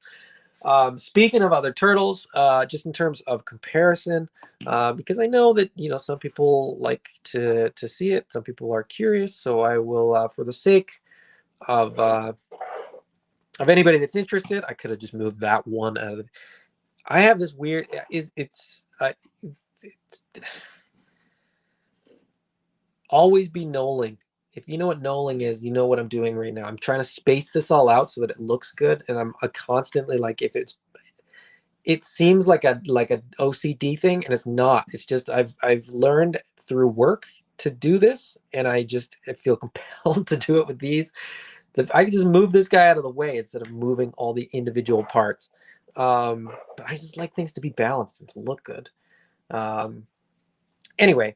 Speaking of other turtles, just in terms of comparison, because I know that some people like to see it, some people are curious, so I will, for the sake of anybody that's interested, I could have just moved that one out of the. I have this weird it's always be knolling. If you know what knolling is, you know what I'm doing right now. I'm trying to space this all out so that it looks good, and I'm constantly like, if it seems like a OCD thing, and it's not. It's just I've learned through work to do this, and I feel compelled to do it with these. I can just move this guy out of the way instead of moving all the individual parts. But I just like things to be balanced and to look good. Anyway,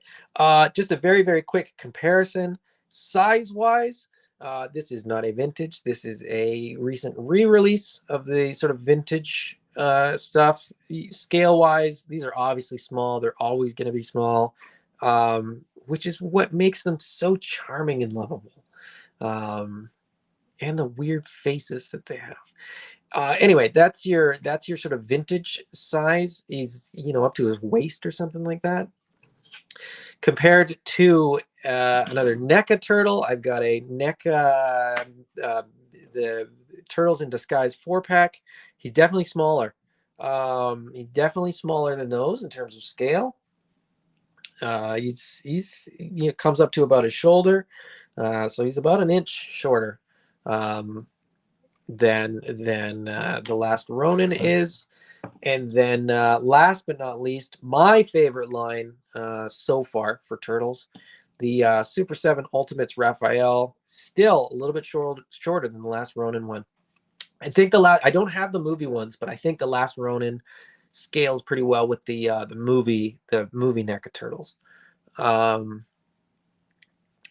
just a very, very quick comparison. Size-wise, this is not a vintage. This is a recent re-release of the sort of vintage stuff. Scale-wise, these are obviously small. They're always going to be small, which is what makes them so charming and lovable. And the weird faces that they have. Anyway, that's your sort of vintage size, is up to his waist or something like that. Compared to another NECA turtle, I've got a NECA, the Turtles in Disguise 4-pack. He's definitely smaller. He's definitely smaller than those in terms of scale. He's comes up to about his shoulder, so he's about an inch shorter than the Last Ronin is. And then last but not least, my favorite line so far for Turtles, the Super 7 Ultimates Raphael, still a little bit shorter than the Last Ronin one. I think I don't have the movie ones, but I think the Last Ronin scales pretty well with the movie NECA Turtles.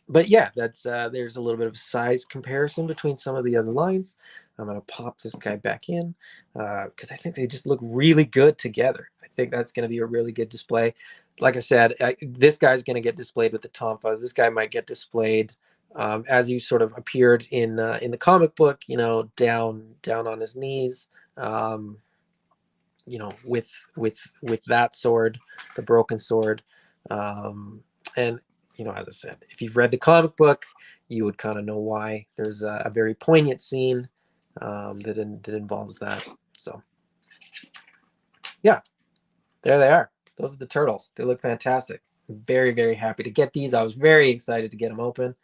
But yeah, that's there's a little bit of size comparison between some of the other lines. I'm going to pop this guy back in because I think they just look really good together. I think that's going to be a really good display. Like I said, this guy's going to get displayed with the Tom Fuzz. This guy might get displayed as he sort of appeared in the comic book, down on his knees, with that sword, the broken sword. And as I said, if you've read the comic book, you would kind of know why. There's a very poignant scene that involves that. So, yeah, there they are. Those are the turtles. They look fantastic. I'm very, very happy to get these. I was very excited to get them open.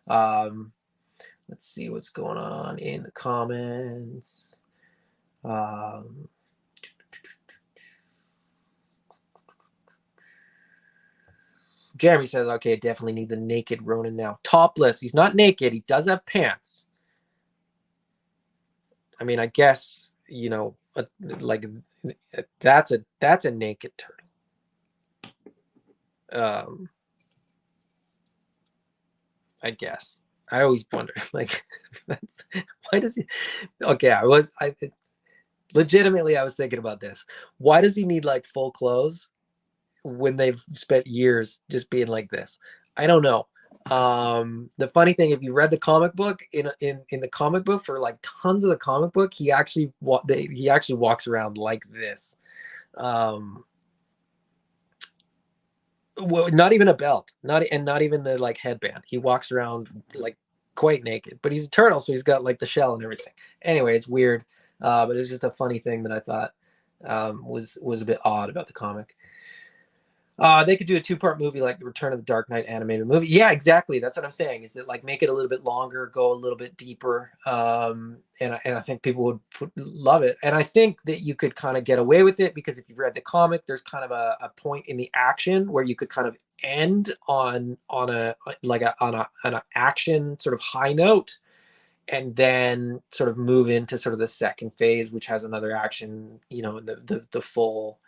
Let's see what's going on in the comments. Jeremy says, okay, I definitely need the naked Ronin now. Topless. He's not naked. He does have pants. I mean, I guess, like that's a naked turtle. I guess. I always wonder, like, why does he? Okay, legitimately, I was thinking about this. Why does he need like full clothes when they've spent years just being like this? I don't know. The funny thing, if you read the comic book, in the comic book, for like tons of the comic book, he actually walks around like this. Well, not even a belt, not even the like headband. He walks around like quite naked, but he's a turtle, so he's got like the shell and everything. Anyway, it's weird, but it's just a funny thing that I thought was a bit odd about the comic. They could do a 2-part movie like the Return of the Dark Knight animated movie. Yeah, exactly. That's what I'm saying. Is that like make it a little bit longer, go a little bit deeper, and I think people would love it. And I think that you could kind of get away with it because if you've read the comic, there's kind of a point in the action where you could kind of end on an action sort of high note, and then sort of move into sort of the second phase, which has another action, the full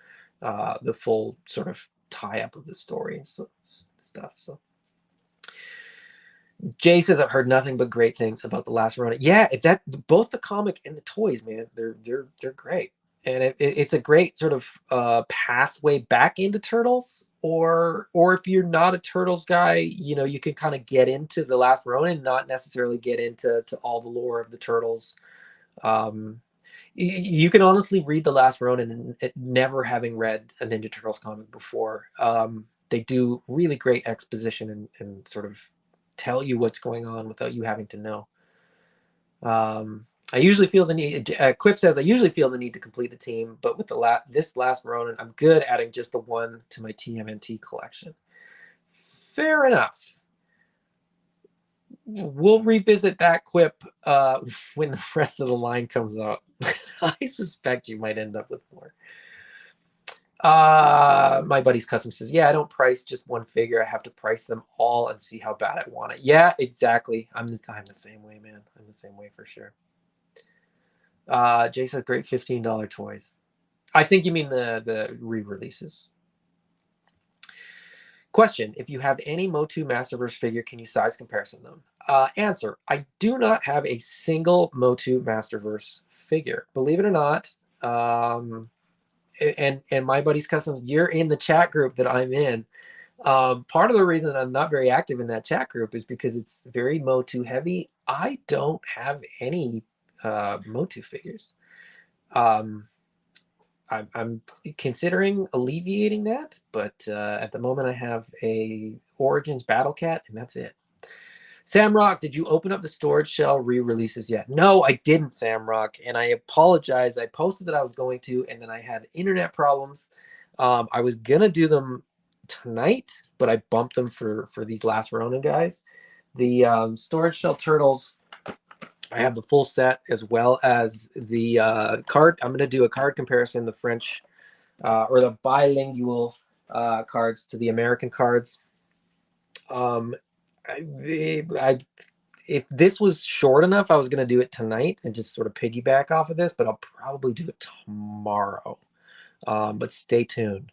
sort of tie up of the story and stuff. So Jay says, I've heard nothing but great things about the Last Ronin. Yeah, that both the comic and the toys, man, they're great, and it's a great sort of pathway back into Turtles. Or if you're not a Turtles guy, you can kind of get into the Last Ronin, not necessarily get into all the lore of the Turtles. You can honestly read The Last Ronin and never having read a Ninja Turtles comic before. They do really great exposition and sort of tell you what's going on without you having to know. I usually feel the need. Quip says I usually feel the need to complete the team, but with this Last Ronin, I'm good adding just the one to my TMNT collection. Fair enough. We'll revisit that quip when the rest of the line comes out. I suspect you might end up with more. My buddy's custom says, yeah, I don't price just one figure. I have to price them all and see how bad I want it. Yeah, exactly. I'm the same way, man. I'm the same way for sure. Jay says, great $15 toys. I think you mean the re-releases. Question, if you have any Motu Masterverse figure, can you size comparison them? Answer, I do not have a single Motu Masterverse figure. Believe it or not, and my buddy's customs, you're in the chat group that I'm in. Part of the reason that I'm not very active in that chat group is because it's very Motu heavy. I don't have any Motu figures. I'm considering alleviating that, but at the moment I have a Origins Battle Cat, and that's it. Samrock, did you open up the storage shell re-releases yet? No, I didn't, Samrock, and I apologize. I posted that I was going to, and then I had internet problems. I was gonna do them tonight, but I bumped them for these Last Ronin guys. The storage shell turtles, I have the full set as well as the card. I'm going to do a card comparison, the French or the bilingual cards to the American cards. If this was short enough, I was going to do it tonight and just sort of piggyback off of this, but I'll probably do it tomorrow. But stay tuned.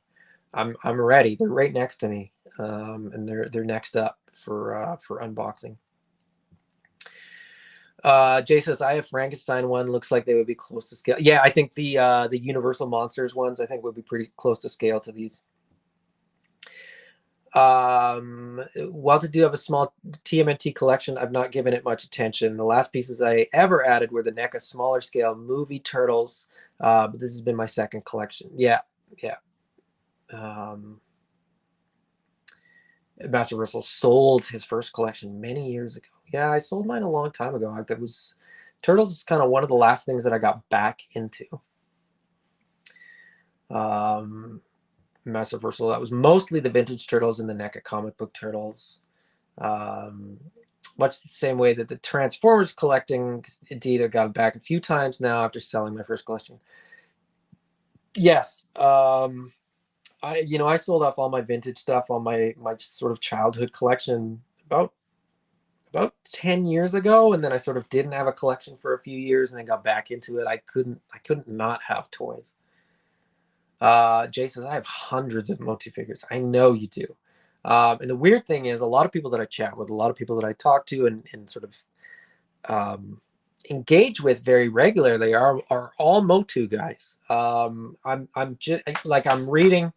I'm ready. They're right next to me, and they're next up for unboxing. Jay says, I have Frankenstein one. Looks like they would be close to scale. Yeah, I think the Universal Monsters ones, I think, would be pretty close to scale to these. Walter do have a small TMNT collection. I've not given it much attention. The last pieces I ever added were the Neca smaller scale movie turtles. But this has been my second collection. Yeah. Master Russell sold his first collection many years ago. Yeah, I sold mine a long time ago. That was Turtles is kind of one of the last things that I got back into. Master Versal, that was mostly the vintage Turtles and the NECA comic book Turtles. Much the same way that the Transformers collecting, indeed, I got back a few times now after selling my first collection. Yes, I sold off all my vintage stuff, all my sort of childhood collection about 10 years ago, and then I sort of didn't have a collection for a few years and then got back into it. I couldn't not have toys. Jay says, I have hundreds of Motu figures. I know you do. And the weird thing is, a lot of people that I chat with, a lot of people that I talk to and sort of engage with very regularly are all Motu guys. I'm just like, I'm reading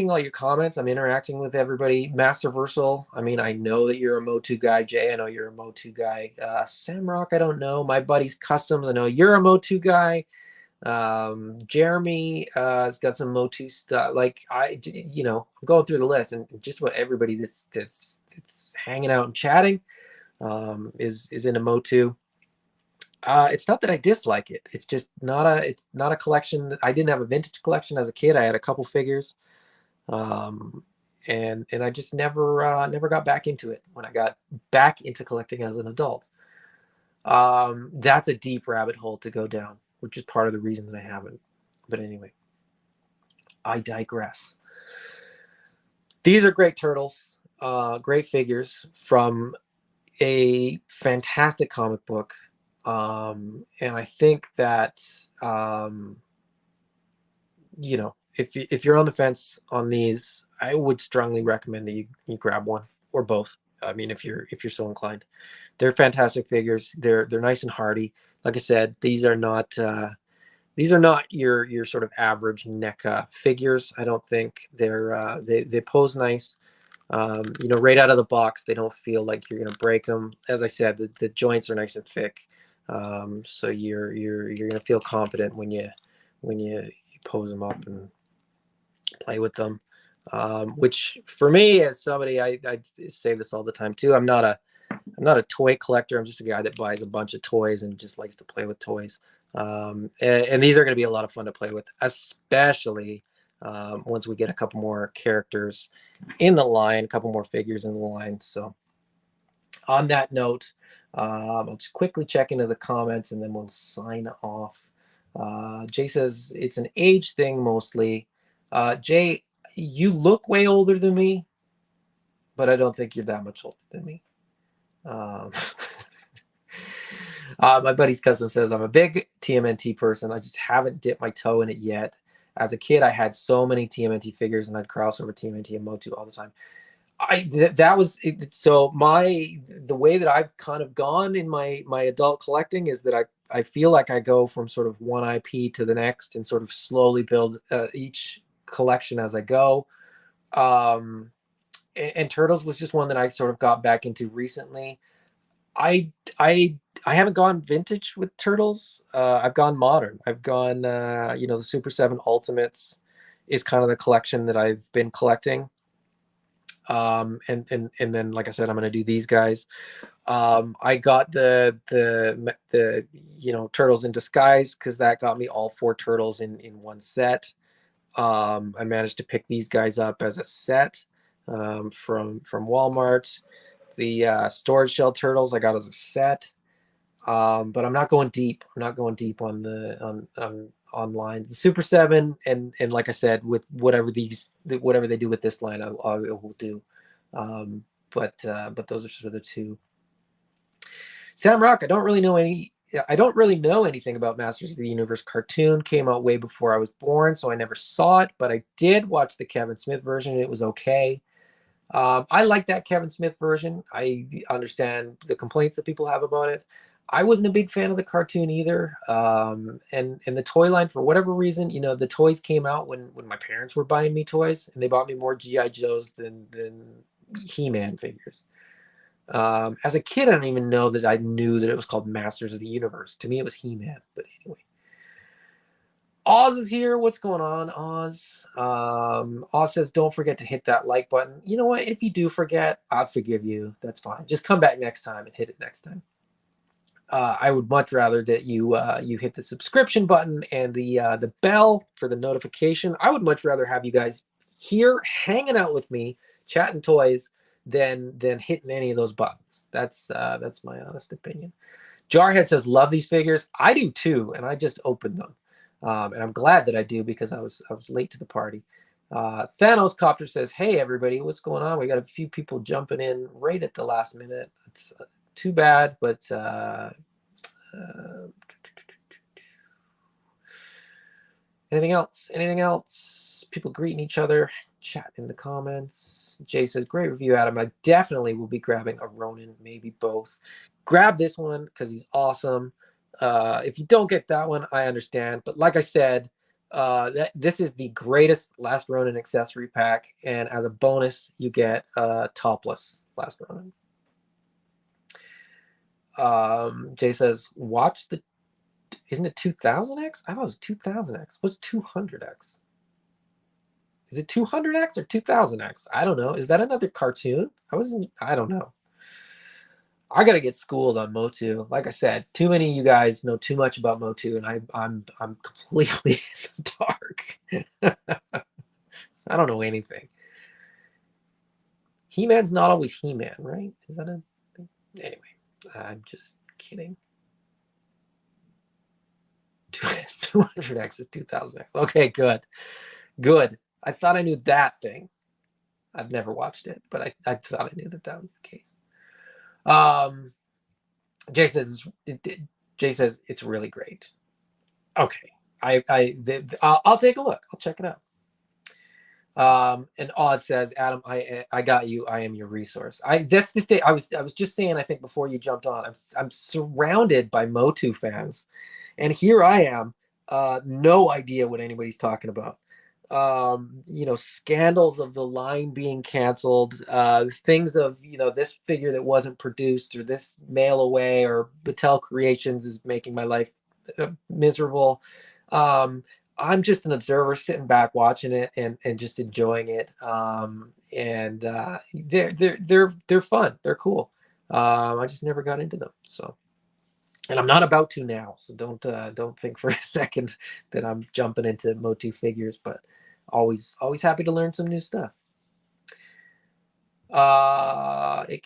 all your comments. I'm interacting with everybody. Master Versal, I mean, I know that you're a Motu guy. Jay, I know you're a Motu guy. Samrock, I don't know. My buddy's Customs, I know you're a Motu guy. Jeremy has got some Motu stuff. Like I'm going through the list, and just about everybody that's hanging out and chatting is into Motu. It's not that I dislike it. It's just not a collection. I didn't have a vintage collection as a kid. I had a couple figures, and I just never got back into it when I got back into collecting as an adult. That's a deep rabbit hole to go down, which is part of the reason that I haven't. But anyway, I digress. These are great turtles, great figures from a fantastic comic book. And I think that, if you're on the fence on these, I would strongly recommend that you grab one or both. I mean, if you're so inclined, they're fantastic figures. They're nice and hardy. Like I said, these are not your sort of average NECA figures. I don't think they pose nice. Right out of the box, they don't feel like you're gonna break them. As I said, the joints are nice and thick. So you're gonna feel confident when you pose them up and play with them. Which for me, as somebody, I say this all the time too. I'm not a toy collector. I'm just a guy that buys a bunch of toys and just likes to play with toys. And these are going to be a lot of fun to play with, especially once we get a couple more characters in the line, a couple more figures in the line. So on that note, I'll just quickly check into the comments and then we'll sign off. Jay says it's an age thing mostly. Jay, you look way older than me, but I don't think you're that much older than me. My buddy's custom says I'm a big TMNT person. I just haven't dipped my toe in it yet. As a kid, I had so many TMNT figures, and I'd cross over TMNT and Motu all the time. That was it. So the way that I've kind of gone in my adult collecting is that I feel like I go from sort of one IP to the next and sort of slowly build each collection as I go. And Turtles was just one that I sort of got back into recently. I haven't gone vintage with Turtles. I've gone modern. I've gone the Super 7 Ultimates is kind of the collection that I've been collecting. And then, like I said, I'm going to do these guys. I got the Turtles in Disguise because that got me all 4 turtles in one set. I managed to pick these guys up as a set from Walmart. The Storage Shell Turtles I got as a set. But I'm not going deep. I'm not going deep on the online. The Super 7 and like I said, with whatever they do with this line, I will do. But those are sort of the two. Sam Rock, I don't really know anything about Masters of the Universe cartoon. Came out way before I was born, so I never saw it. But I did watch the Kevin Smith version. And it was okay. I like that Kevin Smith version. I understand the complaints that people have about it. I wasn't a big fan of the cartoon either. And the toy line, for whatever reason, the toys came out when my parents were buying me toys, and they bought me more G.I. Joes than He-Man figures. As a kid, I don't even know that I knew that it was called Masters of the Universe. To me, it was He-Man. But anyway. Oz is here. What's going on, Oz? Oz says, don't forget to hit that like button. You know what? If you do forget, I'll forgive you. That's fine. Just come back next time and hit it next time. I would much rather that you hit the subscription button and the bell for the notification. I would much rather have you guys here hanging out with me, chatting toys, than hitting any of those buttons. That's my honest opinion. Jarhead says, love these figures. I do too, and I just opened them. And I'm glad that I do because I was late to the party. Thanos Copter says, hey, everybody, what's going on? We got a few people jumping in right at the last minute. It's too bad, but anything else? Anything else? People greeting each other. Chat in the comments. Jay says, great review, Adam. I definitely will be grabbing a Ronin, maybe both. Grab this one because he's awesome. If you don't get that one, I understand. But like I said, this is the greatest Last Ronin accessory pack. And as a bonus, you get topless Last Ronin. Jay says, watch the... Isn't it 2000X? I thought it was 2000X. What's 200X? Is it 200X or 2000X? I don't know. Is that another cartoon? I don't know. I gotta get schooled on Motu. Like I said, too many of you guys know too much about Motu, and I'm completely in the dark. I don't know anything. He-Man's not always He-Man, right? Is that a thing? Anyway, I'm just kidding. 200X is 2000X. Okay, good. I thought I knew that thing. I've never watched it, but I thought I knew that was the case. Jay says it's really great. Okay, I'll take a look. I'll check it out. And Oz says, Adam, I got you. I am your resource. That's the thing. I was just saying, I think before you jumped on, I'm surrounded by Motu fans, and here I am, no idea what anybody's talking about. you know, scandals of the line being canceled, things of, you know, this figure that wasn't produced, or this mail away, or Battelle Creations is making my life miserable. Um, I'm just an observer sitting back watching it and just enjoying it. And they're fun. They're cool. I just never got into them. So, and I'm not about to now. So don't think for a second that I'm jumping into Motu figures, but always happy to learn some new stuff. It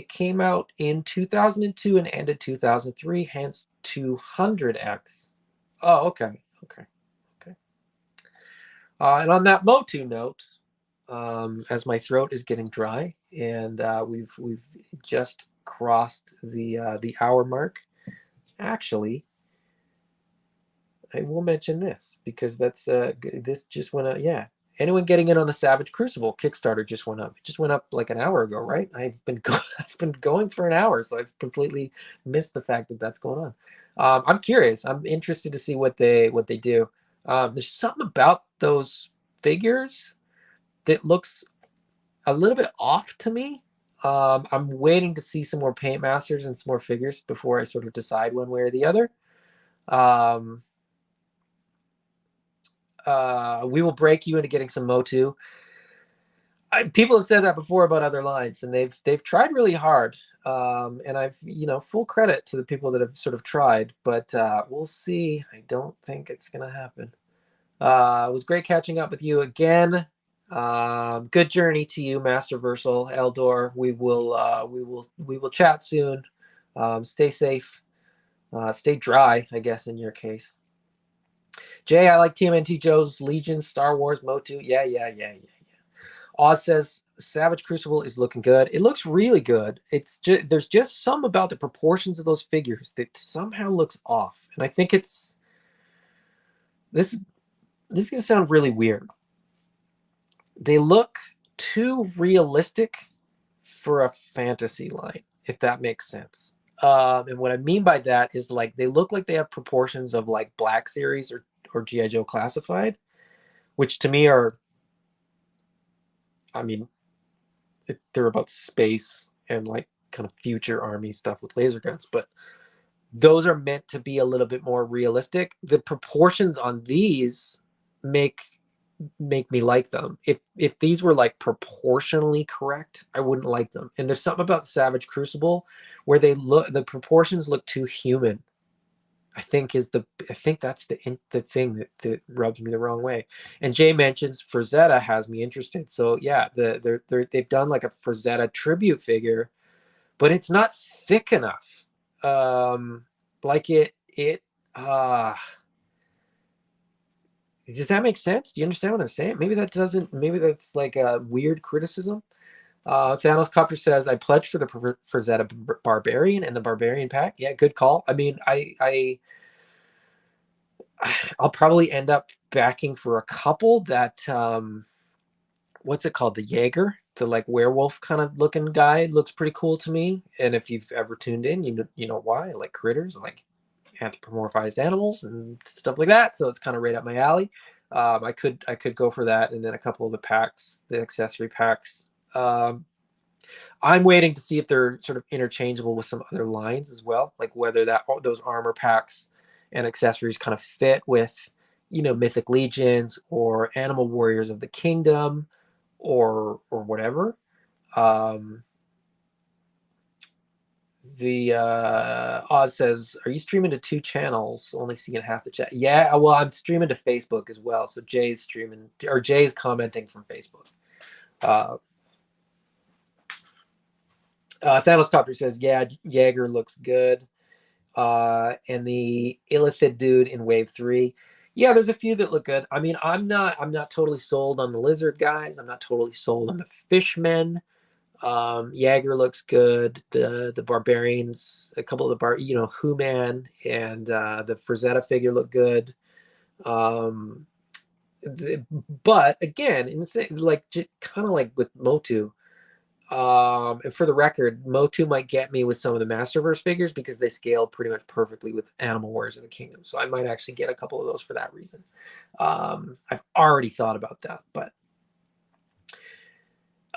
came out in 2002 and ended 2003, hence 200X. Oh, okay. And on that Motu note, as my throat is getting dry, and we've just crossed the hour mark. Actually, I will mention this because this just went up. Yeah, anyone getting in on the Savage Crucible Kickstarter just went up. It just went up like an hour ago, right? I've been going for an hour, so I've completely missed the fact that that's going on. I'm curious. I'm interested to see what they do. There's something about those figures that looks a little bit off to me. I'm waiting to see some more paint masters and some more figures before I sort of decide one way or the other. We will break you into getting some Motu. People have said that before about other lines, and they've tried really hard. And I've, you know, full credit to the people that have sort of tried, but we'll see. I don't think it's gonna happen. It was great catching up with you again. Good journey to you, Master Versal Eldor. We will chat soon. Stay safe. Stay dry, I guess, in your case. Jay, I like TMNT Joe's Legion, Star Wars, Motu. Yeah. Oz says Savage Crucible is looking good. It looks really good. It's just, there's just some about the proportions of those figures that somehow looks off, and I think it's this. This is gonna sound really weird. They look too realistic for a fantasy line, if that makes sense. And what I mean by that is, like, they look like they have proportions of like Black Series or G.I. Joe Classified, which to me are, I mean, they're about space and like kind of future army stuff with laser guns, but those are meant to be a little bit more realistic. The proportions on these make me like them. If these were like proportionally correct, I wouldn't like them. And there's something about Savage Crucible where the proportions look too human. I think that's the thing that rubs me the wrong way. And Jay mentions Frazetta has me interested. So yeah, they've done like a Frazetta tribute figure, but it's not thick enough. Like does that make sense? Do you understand what I'm saying? Maybe that doesn't. Maybe that's like a weird criticism. Thanos Copter says, "I pledged for the Frazetta Barbarian and the Barbarian pack." Yeah, good call. I mean, I'll probably end up backing for a couple that. What's it called? The Jaeger, the like werewolf kind of looking guy, looks pretty cool to me. And if you've ever tuned in, you know why I like critters, I like anthropomorphized animals and stuff like that. So it's kind of right up my alley. I could go for that, and then a couple of the packs, the accessory packs. I'm waiting to see if they're sort of interchangeable with some other lines as well, like whether those armor packs and accessories kind of fit with, you know, Mythic Legions or Animal Warriors of the Kingdom or whatever. The Oz says, "Are you streaming to 2 channels? Only seeing half the chat." Yeah, well, I'm streaming to Facebook as well. So Jay's commenting from Facebook. Thanos Copter says, "Yeah, Jaeger looks good." And the Illithid dude in Wave 3. Yeah, there's a few that look good. I mean, I'm not totally sold on the lizard guys. I'm not totally sold on the fishmen. Jaeger looks good. The barbarians, a couple of the Human and the Frazetta figure look good. But again, in the same, like, kind of like with Motu, And for the record, Motu might get me with some of the Masterverse figures because they scale pretty much perfectly with Animal Warriors of the Kingdom. So I might actually get a couple of those for that reason. I've already thought about that, but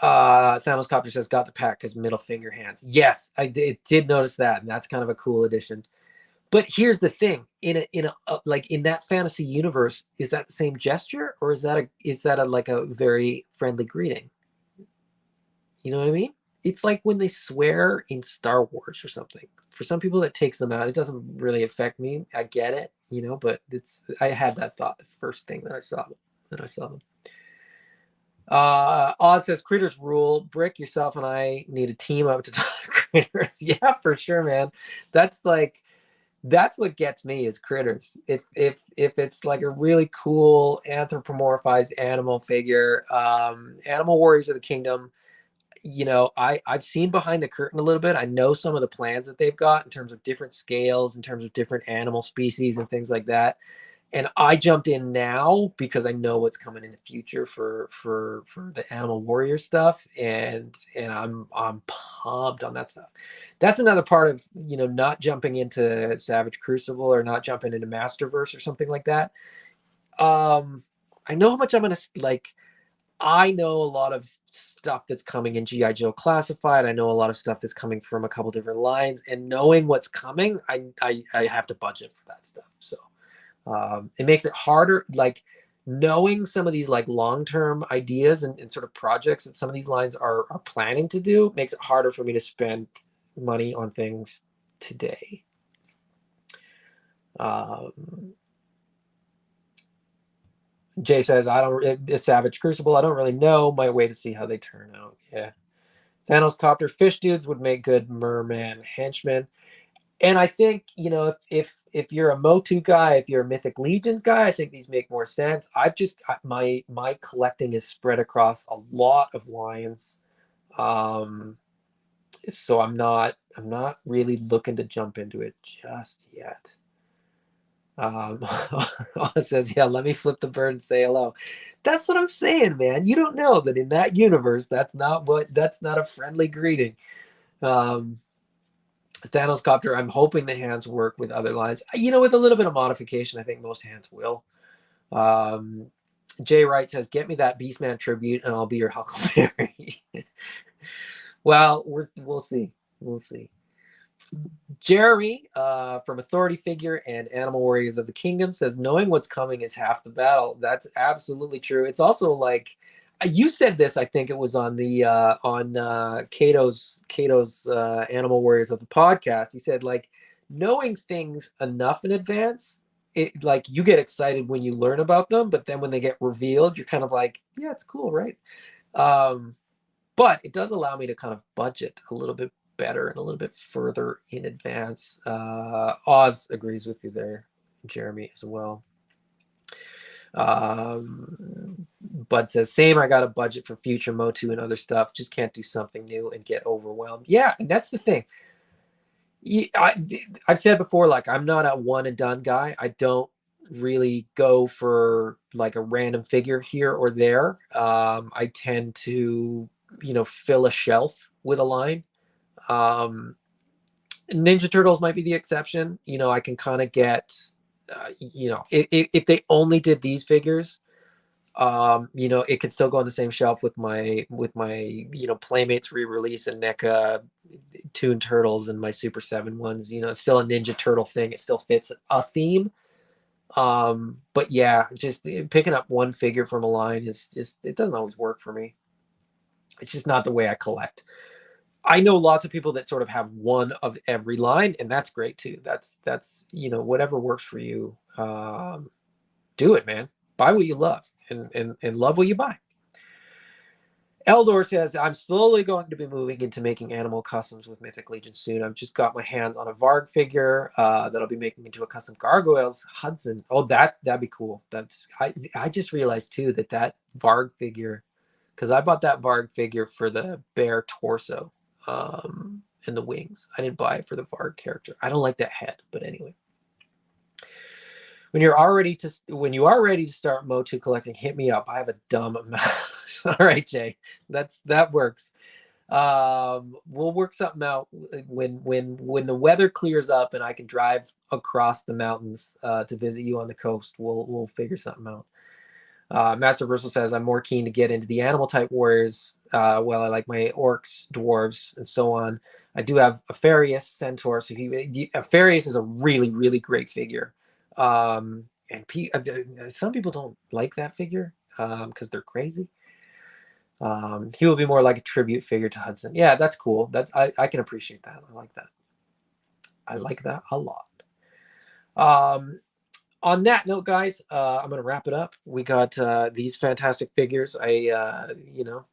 Thanos Copter says got the pack because middle finger hands. Yes, I did notice that, and that's kind of a cool addition. But here's the thing: in a like in that fantasy universe, is that the same gesture, or is that a like a very friendly greeting? You know what I mean? It's like when they swear in Star Wars or something. For some people, that takes them out. It doesn't really affect me. I get it, but I had that thought the first thing that I saw them. Oz says critters rule. Brick, yourself and I need a team up to talk critters. Yeah, for sure, man. That's what gets me is critters. If it's like a really cool anthropomorphized animal figure, Animal Warriors of the Kingdom. I've seen behind the curtain a little bit. I know some of the plans that they've got in terms of different scales, in terms of different animal species and things like that. And I jumped in now because I know what's coming in the future for the Animal Warrior stuff, and I'm pumped on that stuff. That's another part of not jumping into Savage Crucible or not jumping into Masterverse or something like that. I know how much I'm gonna like. I know a lot of stuff that's coming in G.I. Joe Classified. I know a lot of stuff that's coming from a couple different lines, and knowing what's coming, I have to budget for that stuff. So it makes it harder. Like knowing some of these like long-term ideas and sort of projects that some of these lines are planning to do makes it harder for me to spend money on things today. Jay says, Savage Crucible. I don't really know. Might wait to see how they turn out. Yeah. Thanos Copter Fish Dudes would make good merman henchmen. And I think, if you're a Motu guy, if you're a Mythic Legions guy, I think these make more sense. My collecting is spread across a lot of lines. So I'm not really looking to jump into it just yet. Says, yeah, let me flip the bird and say hello. That's what I'm saying, man. You don't know that in that universe, that's not a friendly greeting. Thanos Copter, I'm hoping the hands work with other lines. With a little bit of modification, I think most hands will. Jay Wright says, get me that Beastman tribute and I'll be your Huckleberry. Well, we'll see. We'll see. Jeremy from Authority Figure and Animal Warriors of the Kingdom says, knowing what's coming is half the battle. That's absolutely true. It's also like, you said this, I think it was on the Cato's Animal Warriors of the podcast. He said, like, knowing things enough in advance, it like you get excited when you learn about them, but then when they get revealed, you're kind of like, yeah, it's cool, right? But it does allow me to kind of budget a little bit better and a little bit further in advance. Oz agrees with you there, Jeremy, as well. Bud says, same, I got a budget for future Motu and other stuff. Just can't do something new and get overwhelmed. Yeah, and that's the thing. I've said before, like, I'm not a one and done guy. I don't really go for like a random figure here or there. I tend to, fill a shelf with a line. Ninja Turtles might be the exception. I can kind of get, if they only did these figures, it could still go on the same shelf with my Playmates re-release and NECA Toon Turtles and my Super 7 ones. It's still a Ninja Turtle thing. It still fits a theme. But yeah, just picking up one figure from a line it doesn't always work for me. It's just not the way I collect. I know lots of people that sort of have one of every line, and that's great too. That's whatever works for you. Do it, man. Buy what you love and love what you buy. Eldor says, I'm slowly going to be moving into making animal customs with Mythic Legion soon. I've just got my hands on a Varg figure that I'll be making into a custom Gargoyles Hudson. Oh, that'd be cool. I just realized too that Varg figure, because I bought that Varg figure for the bear torso and the wings. I didn't buy it for the Varg character. I don't like that head, but anyway. When you are ready to start Motu collecting, hit me up. I have a dumb amount. All right, Jay, that works. We'll work something out when the weather clears up and I can drive across the mountains to visit you on the coast. We'll figure something out. Master Versal says, I'm more keen to get into the animal type warriors. Well, I like my orcs, dwarves, and so on. I do have a Farius centaur. So a Farius is a really, really great figure. And some people don't like that figure because they're crazy. He will be more like a tribute figure to Hudson. Yeah, that's cool. I can appreciate that. I like that. I like that a lot. On that note, guys, I'm gonna wrap it up. We got these fantastic figures. You know,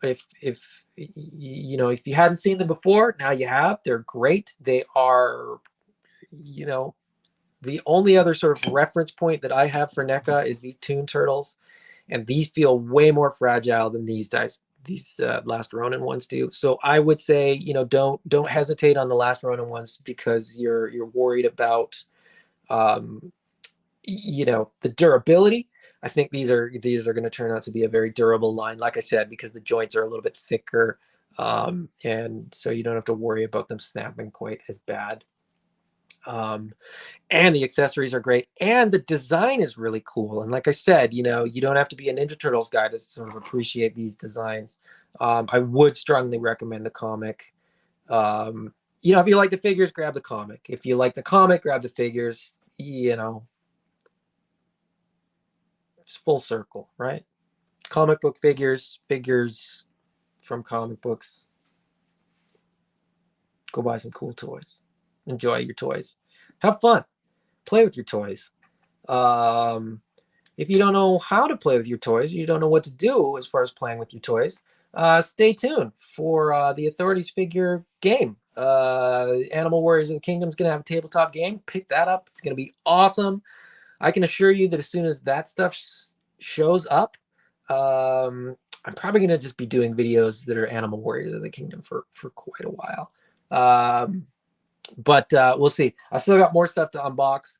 if if you hadn't seen them before, now you have. They're great. They are, the only other sort of reference point that I have for NECA is these Toon Turtles, and these feel way more fragile than these guys. These Last Ronin ones do. So I would say, don't hesitate on the Last Ronin ones because you're worried about the durability. I think these are going to turn out to be a very durable line, like I said, because the joints are a little bit thicker, and so you don't have to worry about them snapping quite as bad. And the accessories are great, and the design is really cool. And like I said, you don't have to be a Ninja Turtles guy to sort of appreciate these designs. I would strongly recommend the comic. If you like the figures, grab the comic. If you like the comic, grab the figures. It's full circle, right? Comic book figures from comic books. Go buy some cool toys. Enjoy your toys. Have fun. Play with your toys. If you don't know how to play with your toys, you don't know what to do as far as playing with your toys, stay tuned for the Authorities figure game. Animal Warriors of the Kingdom is going to have a tabletop game. Pick that up. It's going to be awesome. I can assure you that as soon as that stuff shows up, I'm probably going to just be doing videos that are Animal Warriors of the Kingdom for quite a while. But we'll see. I still got more stuff to unbox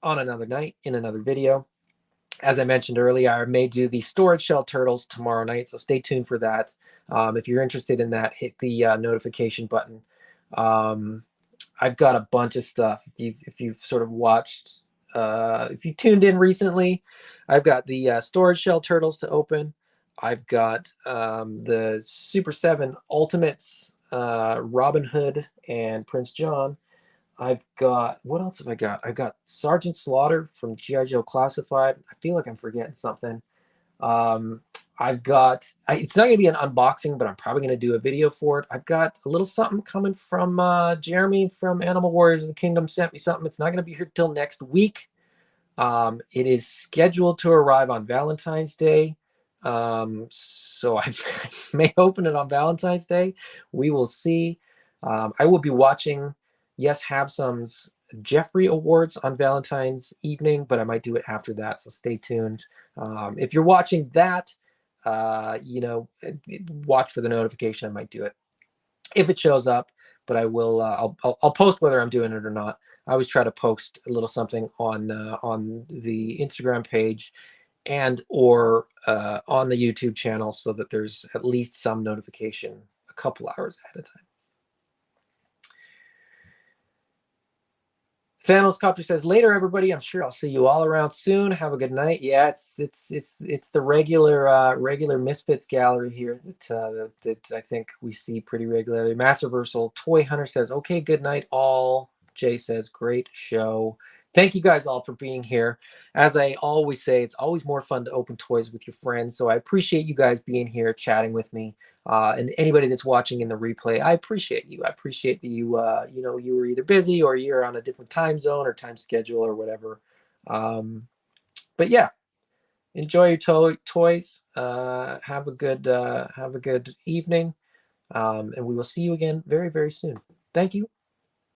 on another night in another video. As I mentioned earlier, I may do the Storage Shell Turtles tomorrow night, so stay tuned for that. If you're interested in that, hit the notification button. I've got a bunch of stuff. If you've sort of watched, if you tuned in recently, I've got the Storage Shell Turtles to open. I've got the Super 7 Ultimates, Robin Hood and Prince John. I've got, what else have I got? I've got Sergeant Slaughter from G.I. Joe Classified. I feel like I'm forgetting something. I've got, it's not going to be an unboxing, but I'm probably going to do a video for it. I've got a little something coming from Jeremy from Animal Warriors of the Kingdom sent me something. It's not going to be here till next week. It is scheduled to arrive on Valentine's Day. So I may open it on Valentine's Day. We will see. I will be watching Yes Have Some's Jeffrey Awards on Valentine's evening, but I might do it after that, so stay tuned. If you're watching that, watch for the notification. I might do it if it shows up, but I will. I'll post whether I'm doing it or not. I always try to post a little something on the Instagram page and or on the YouTube channel so that there's at least some notification a couple hours ahead of time. Thanos Copter says, later, everybody. I'm sure I'll see you all around soon. Have a good night. Yeah, it's the regular Misfits gallery here that I think we see pretty regularly. Masterversal Toy Hunter says, okay, good night, all. Jay says, great show. Thank you guys all for being here. As I always say, it's always more fun to open toys with your friends. So I appreciate you guys being here, chatting with me. And anybody that's watching in the replay, I appreciate you. I appreciate that you were either busy or you're on a different time zone or time schedule or whatever. But yeah, enjoy your toys. Have a good evening. And we will see you again very, very soon. Thank you.